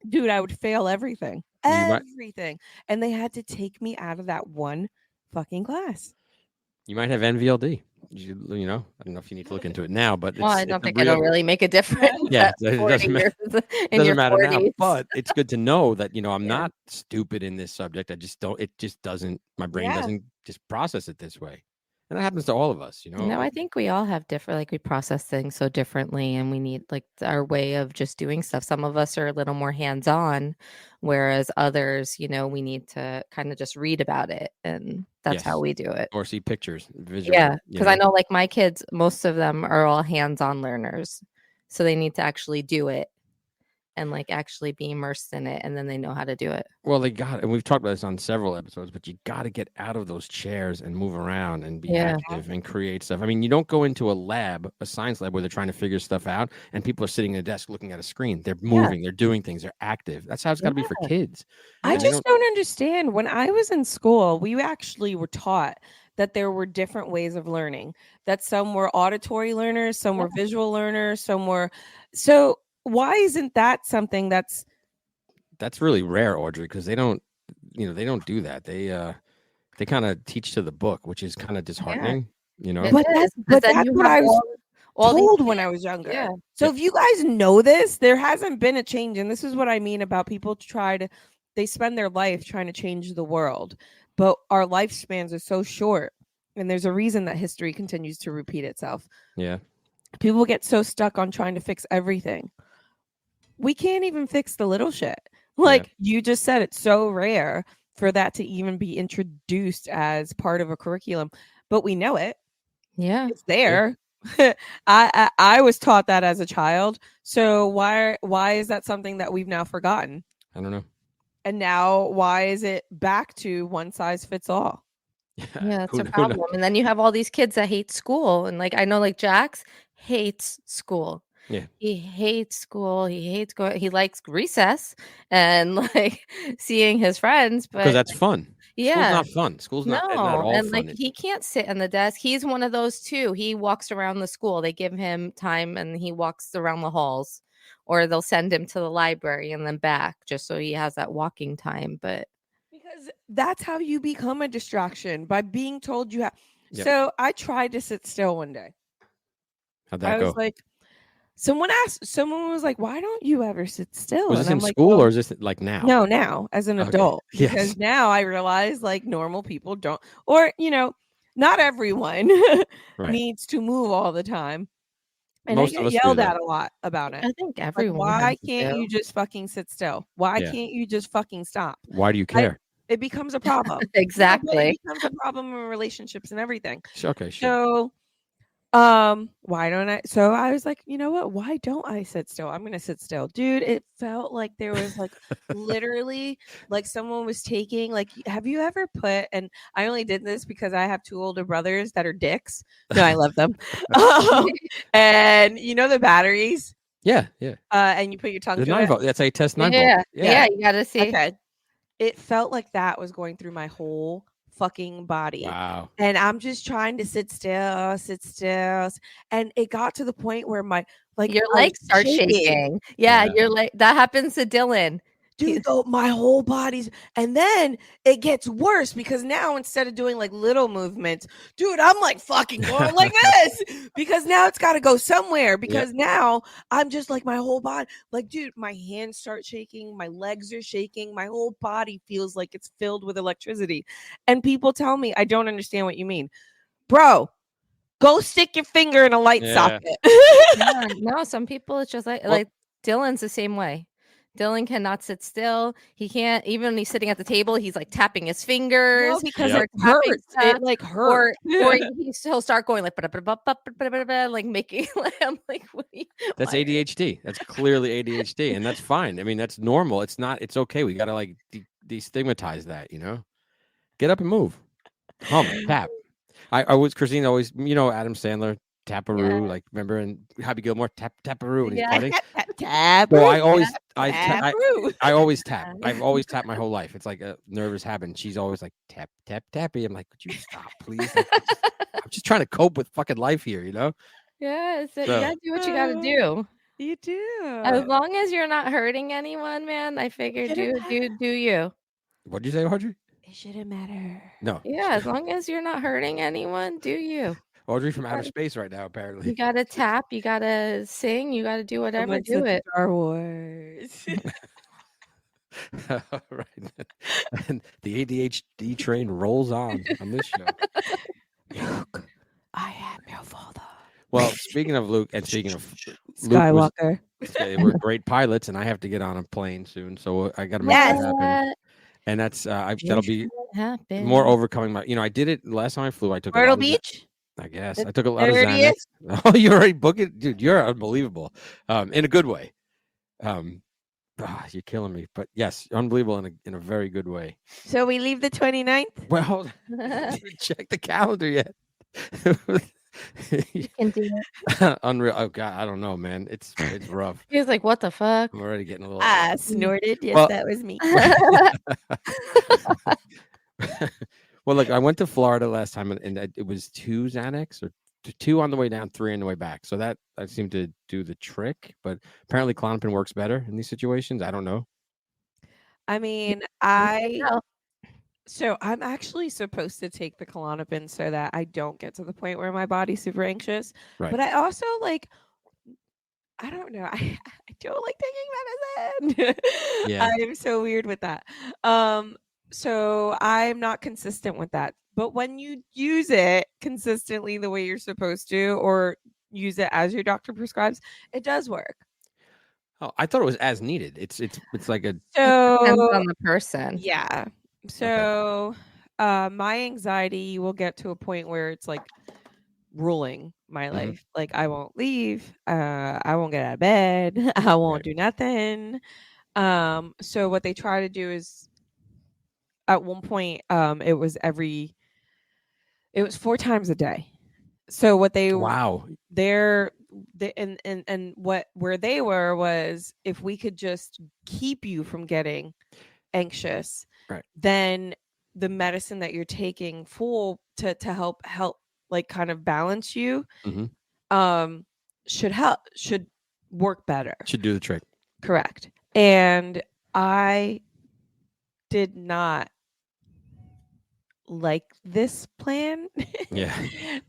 dude, I would fail everything. You might- Everything. And they had to take me out of that one fucking class. You might have NVLD. You know, I don't know if you need to look into it now, but Well, I it's don't a think real- it'll really make a difference. Yeah, at it 40 doesn't years in doesn't your matter now. 40s. But it's good to know that I'm Yeah. not stupid in this subject. I just don't. It just doesn't. My brain Yeah. doesn't just process it this way, and that happens to all of us. No, I think we all have different, like we process things so differently, and we need like our way of just doing stuff. Some of us are a little more hands-on, whereas others, we need to kind of just read about it, and that's how Yes. we do it. or see pictures visually. Yeah, because I know like my kids, most of them are all hands-on learners, so they need to actually do it and like actually be immersed in it, and then they know how to do it. Well, they got, and we've talked about this on several episodes, but you got to get out of those chairs and move around and be Yeah. active and create stuff. I mean, you don't go into a science lab where they're trying to figure stuff out and people are sitting at a desk looking at a screen. They're moving, they're doing things, they're active. That's how it's got to be for kids. I Yeah. just don't understand. When I was in school, we actually were taught that there were different ways of learning, that some were auditory learners, some were visual learners, some were. So why isn't that something that's really rare, Audrey, because they don't do that. They kind of teach to the book, which is kind of disheartening. It But is, but then that's you what have I was all these told when kids- I was younger. Yeah. So Yep. if you guys know this, there hasn't been a change. And this is what I mean about people they spend their life trying to change the world, but our lifespans are so short. And there's a reason that history continues to repeat itself. Yeah. People get so stuck on trying to fix everything. We can't even fix the little shit. Like you just said, it's so rare for that to even be introduced as part of a curriculum, but we know it. Yeah. It's there. I was taught that as a child. So why is that something that we've now forgotten? I don't know. And now why is it back to one size fits all? Yeah, it's Who a kn- problem. And then you have all these kids that hate school. And like I know like Jax hates school. Yeah. He hates school. He hates going. He likes recess and like seeing his friends, but Because that's fun. yeah. School's not fun. School's not at all and fun. like he can't sit on the desk. He's one of those too. He walks around the school. They give him time and he walks around the halls, or they'll send him to the library and then back just so he has that walking time. But Because that's how you become a distraction, by being told you have. Yep. So I tried to sit still one day. How'd I that go? was like, someone was like, why don't you ever sit still? Was this And in I'm like, school "Well, or is this like now? No, now as an Okay. adult. Yes. Because now I realize like normal people don't, or not everyone Right. needs to move all the time. And Most I of get us do, yelled though. at a lot about it. I think Like, everyone. why has to can't do. you just fucking sit still? Why Yeah. can't you just fucking stop? Why do you care? It becomes a problem. No, but Exactly. it becomes a problem in relationships and everything. Okay, sure. So why don't I? So I was like, you know what? Why don't I sit still? I'm gonna sit still, dude. It felt like there was like literally like someone was taking like. Have you ever put? And I only did this because I have 2 older brothers that are dicks. No, I love them. And the batteries. Yeah. And you put your tongue The to 9 it. volt. That's how you test 9 Yeah. volt. Yeah. You got to see. Okay. It felt like that was going through my whole fucking body. Wow. And I'm just trying to sit still. And it got to the point where my Your I was legs start shaking. Yeah, Yeah. your leg. That happens to Dylan. Dude, though, my whole body's, and then it gets worse because now instead of doing like little movements, dude, I'm like fucking going like this because now it's got to go somewhere because now I'm just like my whole body, like, dude, my hands start shaking, my legs are shaking, my whole body feels like it's filled with electricity. And people tell me, I don't understand what you mean, bro. Go stick your finger in a light Yeah. socket. Yeah, no, some people it's just like Dylan's the same way. Dylan cannot sit still. He can't even when he's sitting at the table. He's like tapping his fingers. No, because Yep. it hurts. It like Or hurts. he'll start going like like making. I'm like, what are you, That's why? ADHD. That's clearly ADHD, and that's fine. I mean, that's normal. It's not. It's okay. We gotta like destigmatize that. You know, get up and move. Tap. I was Christine always. You know, Adam Sandler. Taparoo, like remember in Happy Gilmore, taparoo when he's Yeah. putting. Tap. So I always, tap. I always tap. I've always tapped my whole life. It's like a nervous habit. She's always like tap, tap, tappy. I'm like, would you stop, please? Like, I'm just trying to cope with fucking life here, you know? Yeah, so you So- gotta do what you gotta do. You do. As long as you're not hurting anyone, man. I figure do you. What'd you say, Audrey? It shouldn't matter. No. Yeah, as long as you're not hurting anyone, do you. Audrey from outer space right now, apparently. You gotta tap, you gotta sing, you gotta do whatever, Someone do said it. Star Wars. Right. And the ADHD train rolls on this show. Luke, I am your father. Well, speaking of Luke, and speaking of Luke was- Skywalker. we're great pilots, and I have to get on a plane soon, so I got to make that happen. And that's that'll be happen. more overcoming my. You know, I did it last time I flew. I took Myrtle a lot of, Beach. I guess The I took a lot of 30th? Xanax. Oh, you already booked it, dude. You're unbelievable, in a good way. You're killing me, but yes, unbelievable in a very good way. So we leave the 29th. Well, I didn't check the calendar yet. You can do it. Unreal. Oh God, I don't know, man. It's rough. He was like, what the fuck? I'm already getting a little. I snorted. Yes, Well- that was me. Well, look, I went to Florida last time, and it was 2 Xanax or 2 on the way down, 3 on the way back. So that seemed to do the trick. But apparently, Klonopin works better in these situations. I don't know. I mean, No. so I'm actually supposed to take the Klonopin so that I don't get to the point where my body's super anxious. Right. But I also I don't know. I don't like taking medicine. Yeah. I'm so weird with that. So I'm not consistent with that. But when you use it consistently the way you're supposed to, or use it as your doctor prescribes, it does work. Oh, I thought it was as needed. It's like a Depends So on the person. yeah. So my anxiety will get to a point where it's like ruling my life. Like I won't leave. I won't get out of bed. I won't do nothing. So what they try to do is at one point it was 4 times a day. So what they wow. where they were was if we could just keep you from getting anxious, right, then the medicine that you're taking to help like kind of balance you should work better. Should do the trick. Correct. And I did not like this plan. Yeah.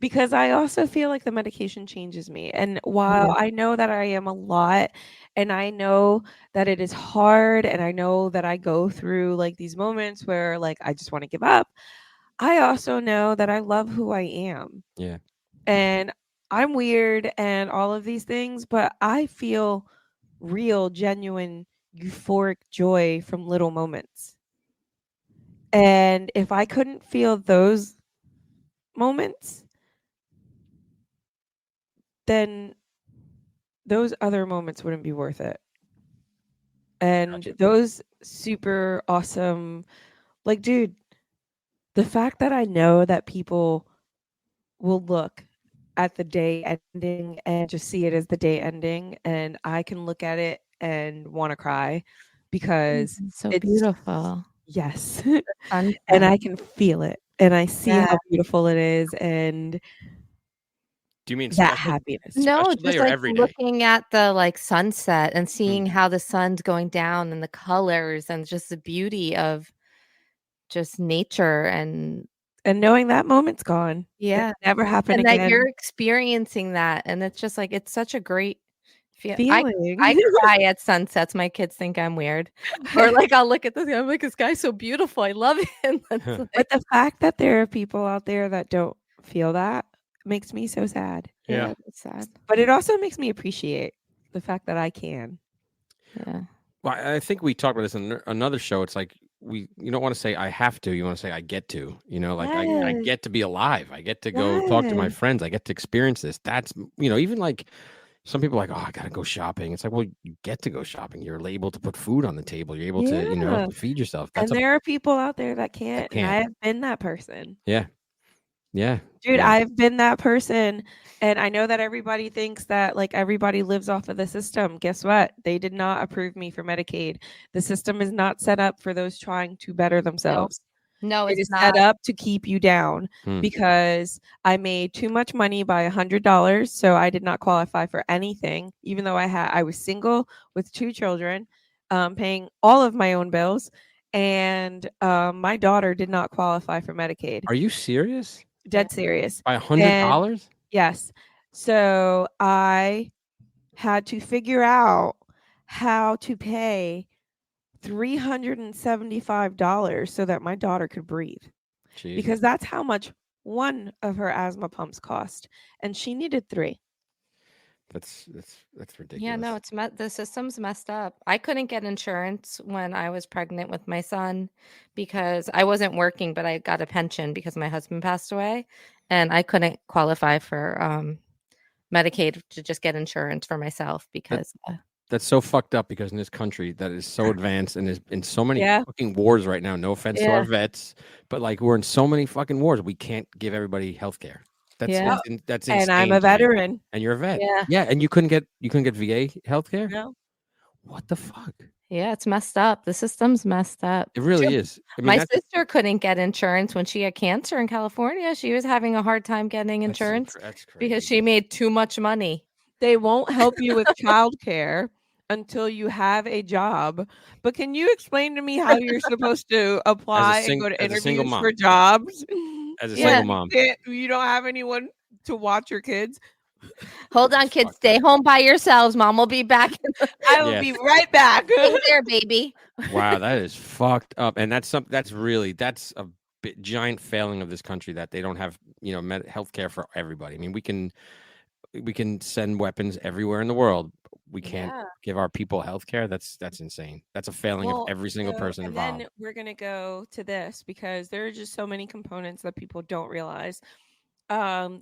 Because I also feel like the medication changes me. And while I know that I am a lot, and I know that it is hard, and I know that I go through like these moments where like I just want to give up, I also know that I love who I am. Yeah. And I'm weird and all of these things, but I feel real, genuine, euphoric joy from little moments. And if I couldn't feel those moments, then those other moments wouldn't be worth it. And Gotcha. those super awesome, like, dude, the fact that I know that people will look at the day ending and just see it as the day ending, and I can look at it and want to cry because So it's beautiful. yes. Sunset. And I can feel it, and I see Yeah. how beautiful it is, and Do you mean that special- happiness. No, Special day just or like every day? looking at the like sunset and seeing how the sun's going down and the colors and just the beauty of just nature and knowing that moment's gone. yeah, It never happened and again. that you're experiencing that, and it's just like it's such a great feeling. I cry at sunsets. My kids think I'm weird, or like I'll look at this guy. I'm like, this guy's so beautiful. I love him. It's But like- the fact that there are people out there that don't feel that makes me so sad. Yeah. It's sad. But it also makes me appreciate the fact that I can. Yeah. Well, I think we talked about this in another show. It's like you don't want to say I have to. You want to say I get to. Like I Yes. get to be alive. I get to go talk to my Yes. friends. I get to experience this. That's even like some people are like, oh, I gotta go shopping. It's like, well, you get to go shopping. You're able to put food on the table. You're able to Yeah. to feed yourself. And there are people out there that can't, and can't. I have been that person. Yeah. Dude, Yeah. I've been that person. And I know that everybody thinks that like everybody lives off of the system. Guess what? They did not approve me for Medicaid. The system is not set up for those trying to better themselves. No, It it's is not. set up to keep you down Hmm. because I made too much money by $100, so I did not qualify for anything, even though I was single with 2 children, paying all of my own bills, and my daughter did not qualify for Medicaid. Are you serious? Dead serious. By $100? Yes. So I had to figure out how to pay $375 so that my daughter could breathe. Jeez. Because that's how much one of her asthma pumps cost, and she needed 3. That's ridiculous. Yeah, no, the system's messed up. I couldn't get insurance when I was pregnant with my son because I wasn't working, but I got a pension because my husband passed away, and I couldn't qualify for Medicaid to just get insurance for myself because That's so fucked up because in this country that is so advanced and is in so many Yeah. fucking wars right now. No offense to our vets, but like we're in so many fucking wars. We can't give everybody health care. That's Yeah. that's insane. And I'm a to me. veteran. And you're a vet. Yeah. And you couldn't get VA health care? No. What the fuck? Yeah, it's messed up. The system's messed up. It really is. I mean, My sister couldn't get insurance when she had cancer in California. She was having a hard time getting insurance that's crazy. because she made too much money. They won't help you with childcare until you have a job. But can you explain to me how you're supposed to apply and go to as a single interviews mom. for jobs? As a Yeah. single mom. You don't have anyone to watch your kids? Hold on, kids. Stay home by yourselves. Mom will be back. I will Yeah. be right back. Stay there, baby. Wow, that is fucked up. And that's a giant failing of this country that they don't have, health care for everybody. I mean, we can send weapons everywhere in the world. We can't give our people health care. That's insane. That's a failing of every single person and involved. then we're going to go to this because there are just so many components that people don't realize.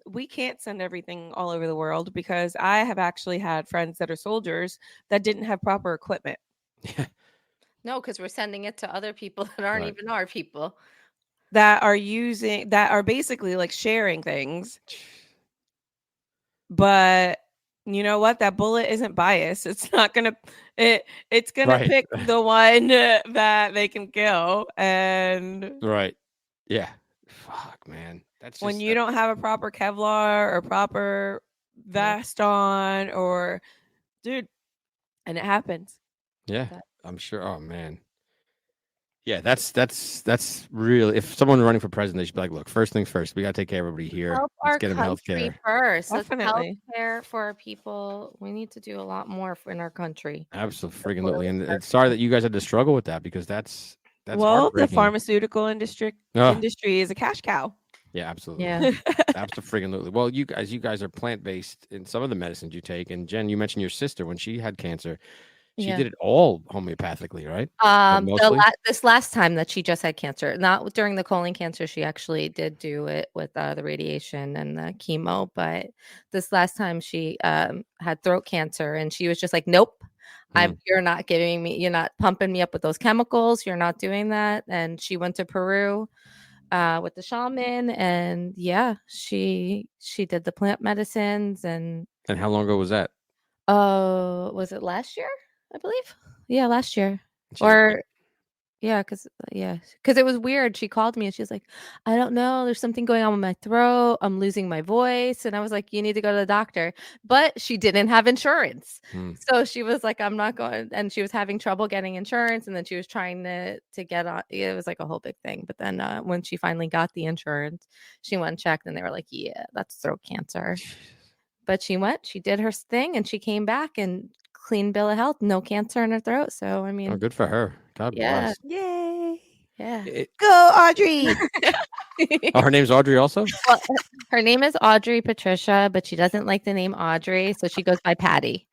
We can't send everything all over the world because I have actually had friends that are soldiers that didn't have proper equipment. No, because we're sending it to other people that aren't Right. even our people. That are basically like sharing things. But you know what? That bullet isn't biased. It's not gonna it's gonna Right. pick the one that they can kill. And Right. Yeah. Fuck, man. That's when just, you don't have a proper Kevlar or proper vest on, or dude, and it happens. Yeah, I'm sure. Oh man. Yeah, that's real. If someone running for president, they should be like, look, first things first, we gotta take care of everybody here. Help Let's our get them health country care. first. Definitely. Health care for our people. We need to do a lot more in our country. Absolutely. And it's sorry that you guys had to struggle with that because that's Well, the heartbreaking. pharmaceutical industry is a cash cow. Yeah, absolutely. Yeah. Absolutely. Well, you guys are plant-based in some of the medicines you take. And Jen, you mentioned your sister when she had cancer. She did it all homeopathically, right? Mostly? This last time that she just had cancer, not during the colon cancer, she actually did do it with the radiation and the chemo. But this last time she had throat cancer, and she was just like, "Nope, you're not giving me, you're not pumping me up with those chemicals. You're not doing that." And she went to Peru with the shaman, and she did the plant medicines. And how long ago was that? was it last year? I believe. Yeah, last year. She was Because it was weird. She called me and she was like, "I don't know. There's something going on with my throat. I'm losing my voice." And I was like, "You need to go to the doctor." But she didn't have insurance. So she was like, "I'm not going." And she was having trouble getting insurance. And then she was trying to get on. It was like a whole big thing. But then when she finally got the insurance, she went and checked and they were like, "Yeah, that's throat cancer." But she did her thing, and she came back and clean bill of health, no cancer in her throat. So I mean, good for her. God bless. Yay. Yeah. Go, Audrey. Oh, her name's Audrey also? Well, her name is Audrey Patricia, but she doesn't like the name Audrey, so she goes by Patty.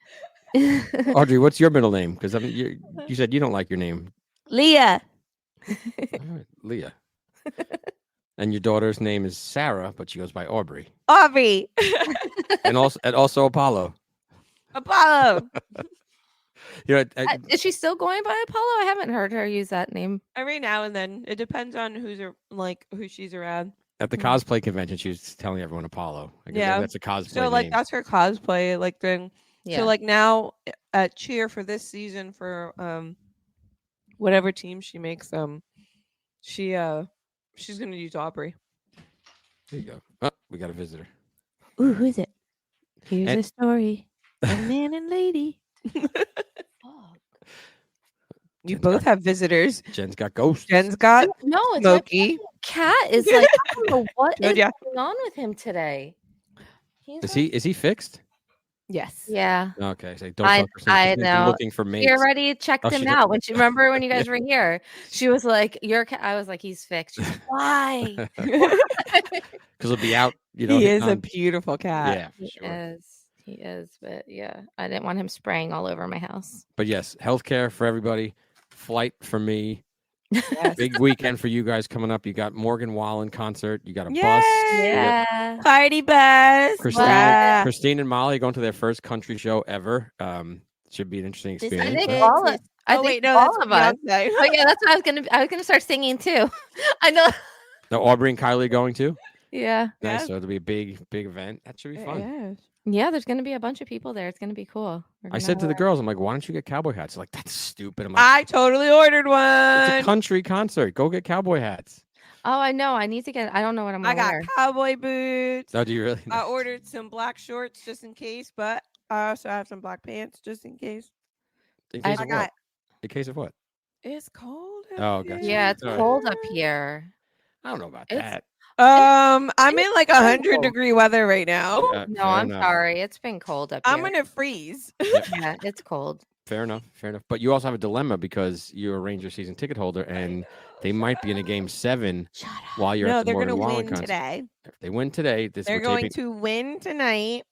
Audrey, what's your middle name? Because you said you don't like your name. Leah. All right, Leah. And your daughter's name is Sarah, but she goes by Aubrey. Aubrey. And also Apollo. Apollo. You know, Is she still going by Apollo? I haven't heard her use that name. Every now and then. It depends on who she's around. at the cosplay convention, she was telling everyone Apollo. I guess Yeah. that's a cosplay So like name. that's her cosplay like thing. Yeah. So like now at cheer for this season for whatever team she makes she's gonna use Aubrey. There you go. Oh, we got a visitor. Ooh, who is it? Here's And- a story. A man and lady. You Jen's both got- have visitors. Jen's got ghosts. Jen's got No, it's Smokey. my cat is like I don't know what Told is ya. going on with him today. Is he fixed? Yes. Yeah. Okay, so don't I- talk for I She's been know. looking for mates. She already checked Oh, him she- out when she remember when you guys were here. She was like, "Your cat." I was like, "He's fixed." She's like, "Why?" Because he'll be out. You know, He hitting is a on- beautiful cat. yeah, for sure. He is, but yeah, I didn't want him spraying all over my house. But yes, healthcare for everybody. Flight for me. Yes. Big weekend for you guys coming up. You got Morgan Wallen concert. You got a bus. Yay! You got Yeah. Party bus. Christine, Wow. Christine and Molly going to their first country show ever. Should be an interesting This is experience. I think it. huh? all of I Oh think wait, no, all that's of us. Beyonce. Oh yeah, that's what I was gonna start singing too. I know. No, Aubrey and Kylie going too. Yeah. Nice. Yeah. So it'll be a big event. That should be fun. Yes. Yeah, there's gonna be a bunch of people there. It's gonna be cool. I said to the girls, I'm like, why don't you get cowboy hats? They're like, that's stupid. I'm like, I totally ordered it's a one. country concert. Go get cowboy hats. Oh, I know. I need to get. I don't know what I'm I gonna got wear. cowboy boots. Oh, do you really? I ordered some black shorts just in case, but I also have some black pants just in case. In case I of got. what? In case of what? It's cold. Oh, out gotcha. Yeah, it's All right. cold up here. I don't know about It's- that. I'm in It's like 100 cold. degree weather right now. No, Fair I'm enough. sorry. It's been cold up I'm here. gonna freeze. Yeah, it's cold. Fair enough. Fair enough. But you also have a dilemma because you're a Ranger season ticket holder, and they might be in a game 7 while you're No, at the they're gonna Morgan Wallen win concert. today. If they win today, They're we're going taping. to win tonight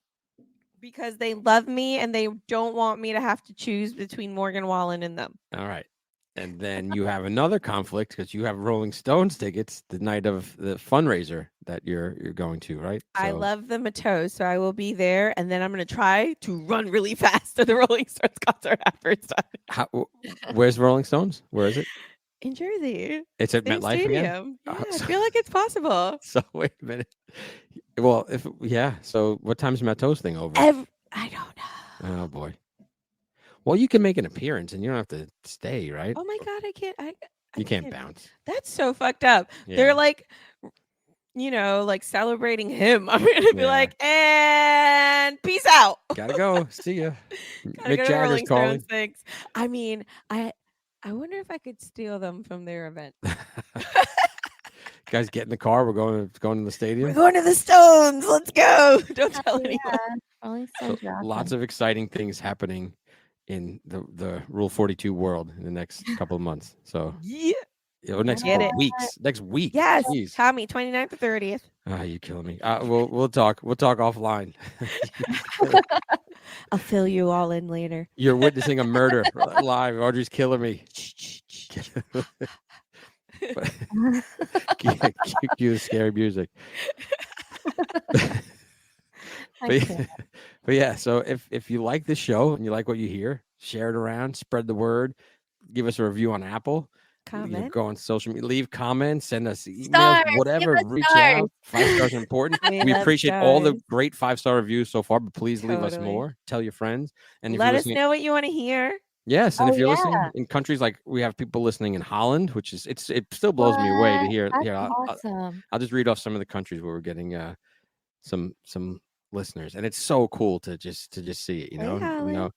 because they love me and they don't want me to have to choose between Morgan Wallen and them. All right. And then you have another conflict because you have Rolling Stones tickets the night of the fundraiser that you're going to, right? I So- love the Mateau, so I will be there, and then I'm gonna try to run really fast to the Rolling Stones concert after it's done Where's Rolling Stones? Where is it? in Jersey. It's at Same MetLife again. Stadium. Oh, Yeah, I so- feel like it's possible. So wait a minute. Well, So what time's Matteau's thing over? I don't know. Oh boy. Well, you can make an appearance and you don't have to stay, right? Oh my god, I can't. I You can't bounce. That's so fucked up. Yeah. They're like, like celebrating him. I'm gonna be Yeah. like, and peace out. Gotta go. See ya. Gotta Mick go to Jagger's Rolling calling. Stones things. I mean, I wonder if I could steal them from their event. Guys, get in the car. We're going to the We're stadium. going to the Stones. Let's go. Don't tell anyone. Rolling So Stones are lots awesome. of exciting things happening in the Rule 42 world in the next couple of months. So Yeah. next Get couple it. weeks. Next week. Yes. Jeez. Tommy, 29th to 30th. You're killing me. We'll talk. We'll talk offline. I'll fill you all in later. You're witnessing a murder live. Audrey's killing me. Cue the scary music. Okay. But yeah, so if you like the show and you like what you hear, share it around, spread the word, give us a review on Apple. Comment. Go on social media, leave comments, send us emails, Stars, whatever. give us Reach stars. out. 5 stars are important. We We love appreciate all the stars. great 5-star reviews so far, but please leave us Totally. more. Tell your friends. And if Let you're us listening, know what you want to hear. yes, and Oh, if you're listening yeah. in countries like we have people listening in Holland, which is it still blows me away to What? hear. That's Here, awesome. I'll just read off some of the countries where we're getting some listeners, and it's so cool to just see it. Hey, Holland.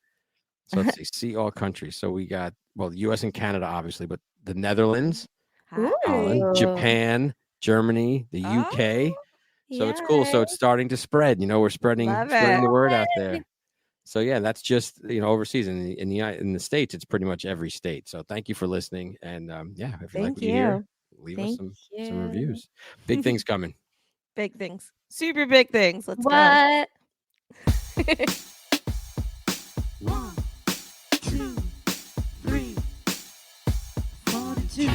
So let's see all countries. So we got the U.S. and Canada, obviously, but the Netherlands, Holland, Ooh. Japan, Germany, the UK. Oh, So it's cool. So yay. it's starting to spread. We're spreading Love the it. word out there. So yeah, that's just overseas. In the States, it's pretty much every state. So thank you for listening, and yeah, if you like Thank what you hear, you. leave us Thank some you. reviews. Big things coming. Big things. Super big things. Let's go. What? 1, 2, 3, 42.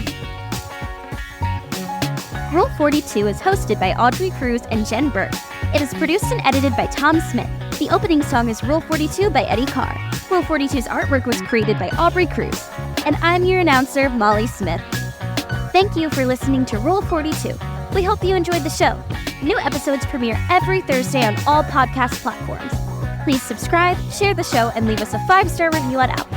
Rule 42 is hosted by Audrey Cruz and Jenn Burke. It is produced and edited by Tom Smith. The opening song is Rule 42 by Eddie Carr. Rule 42's artwork was created by Aubrey Cruz. And I'm your announcer, Molly Smith. Thank you for listening to Rule 42. We hope you enjoyed the show. New episodes premiere every Thursday on all podcast platforms. Please subscribe, share the show, and leave us a 5-star review on Apple.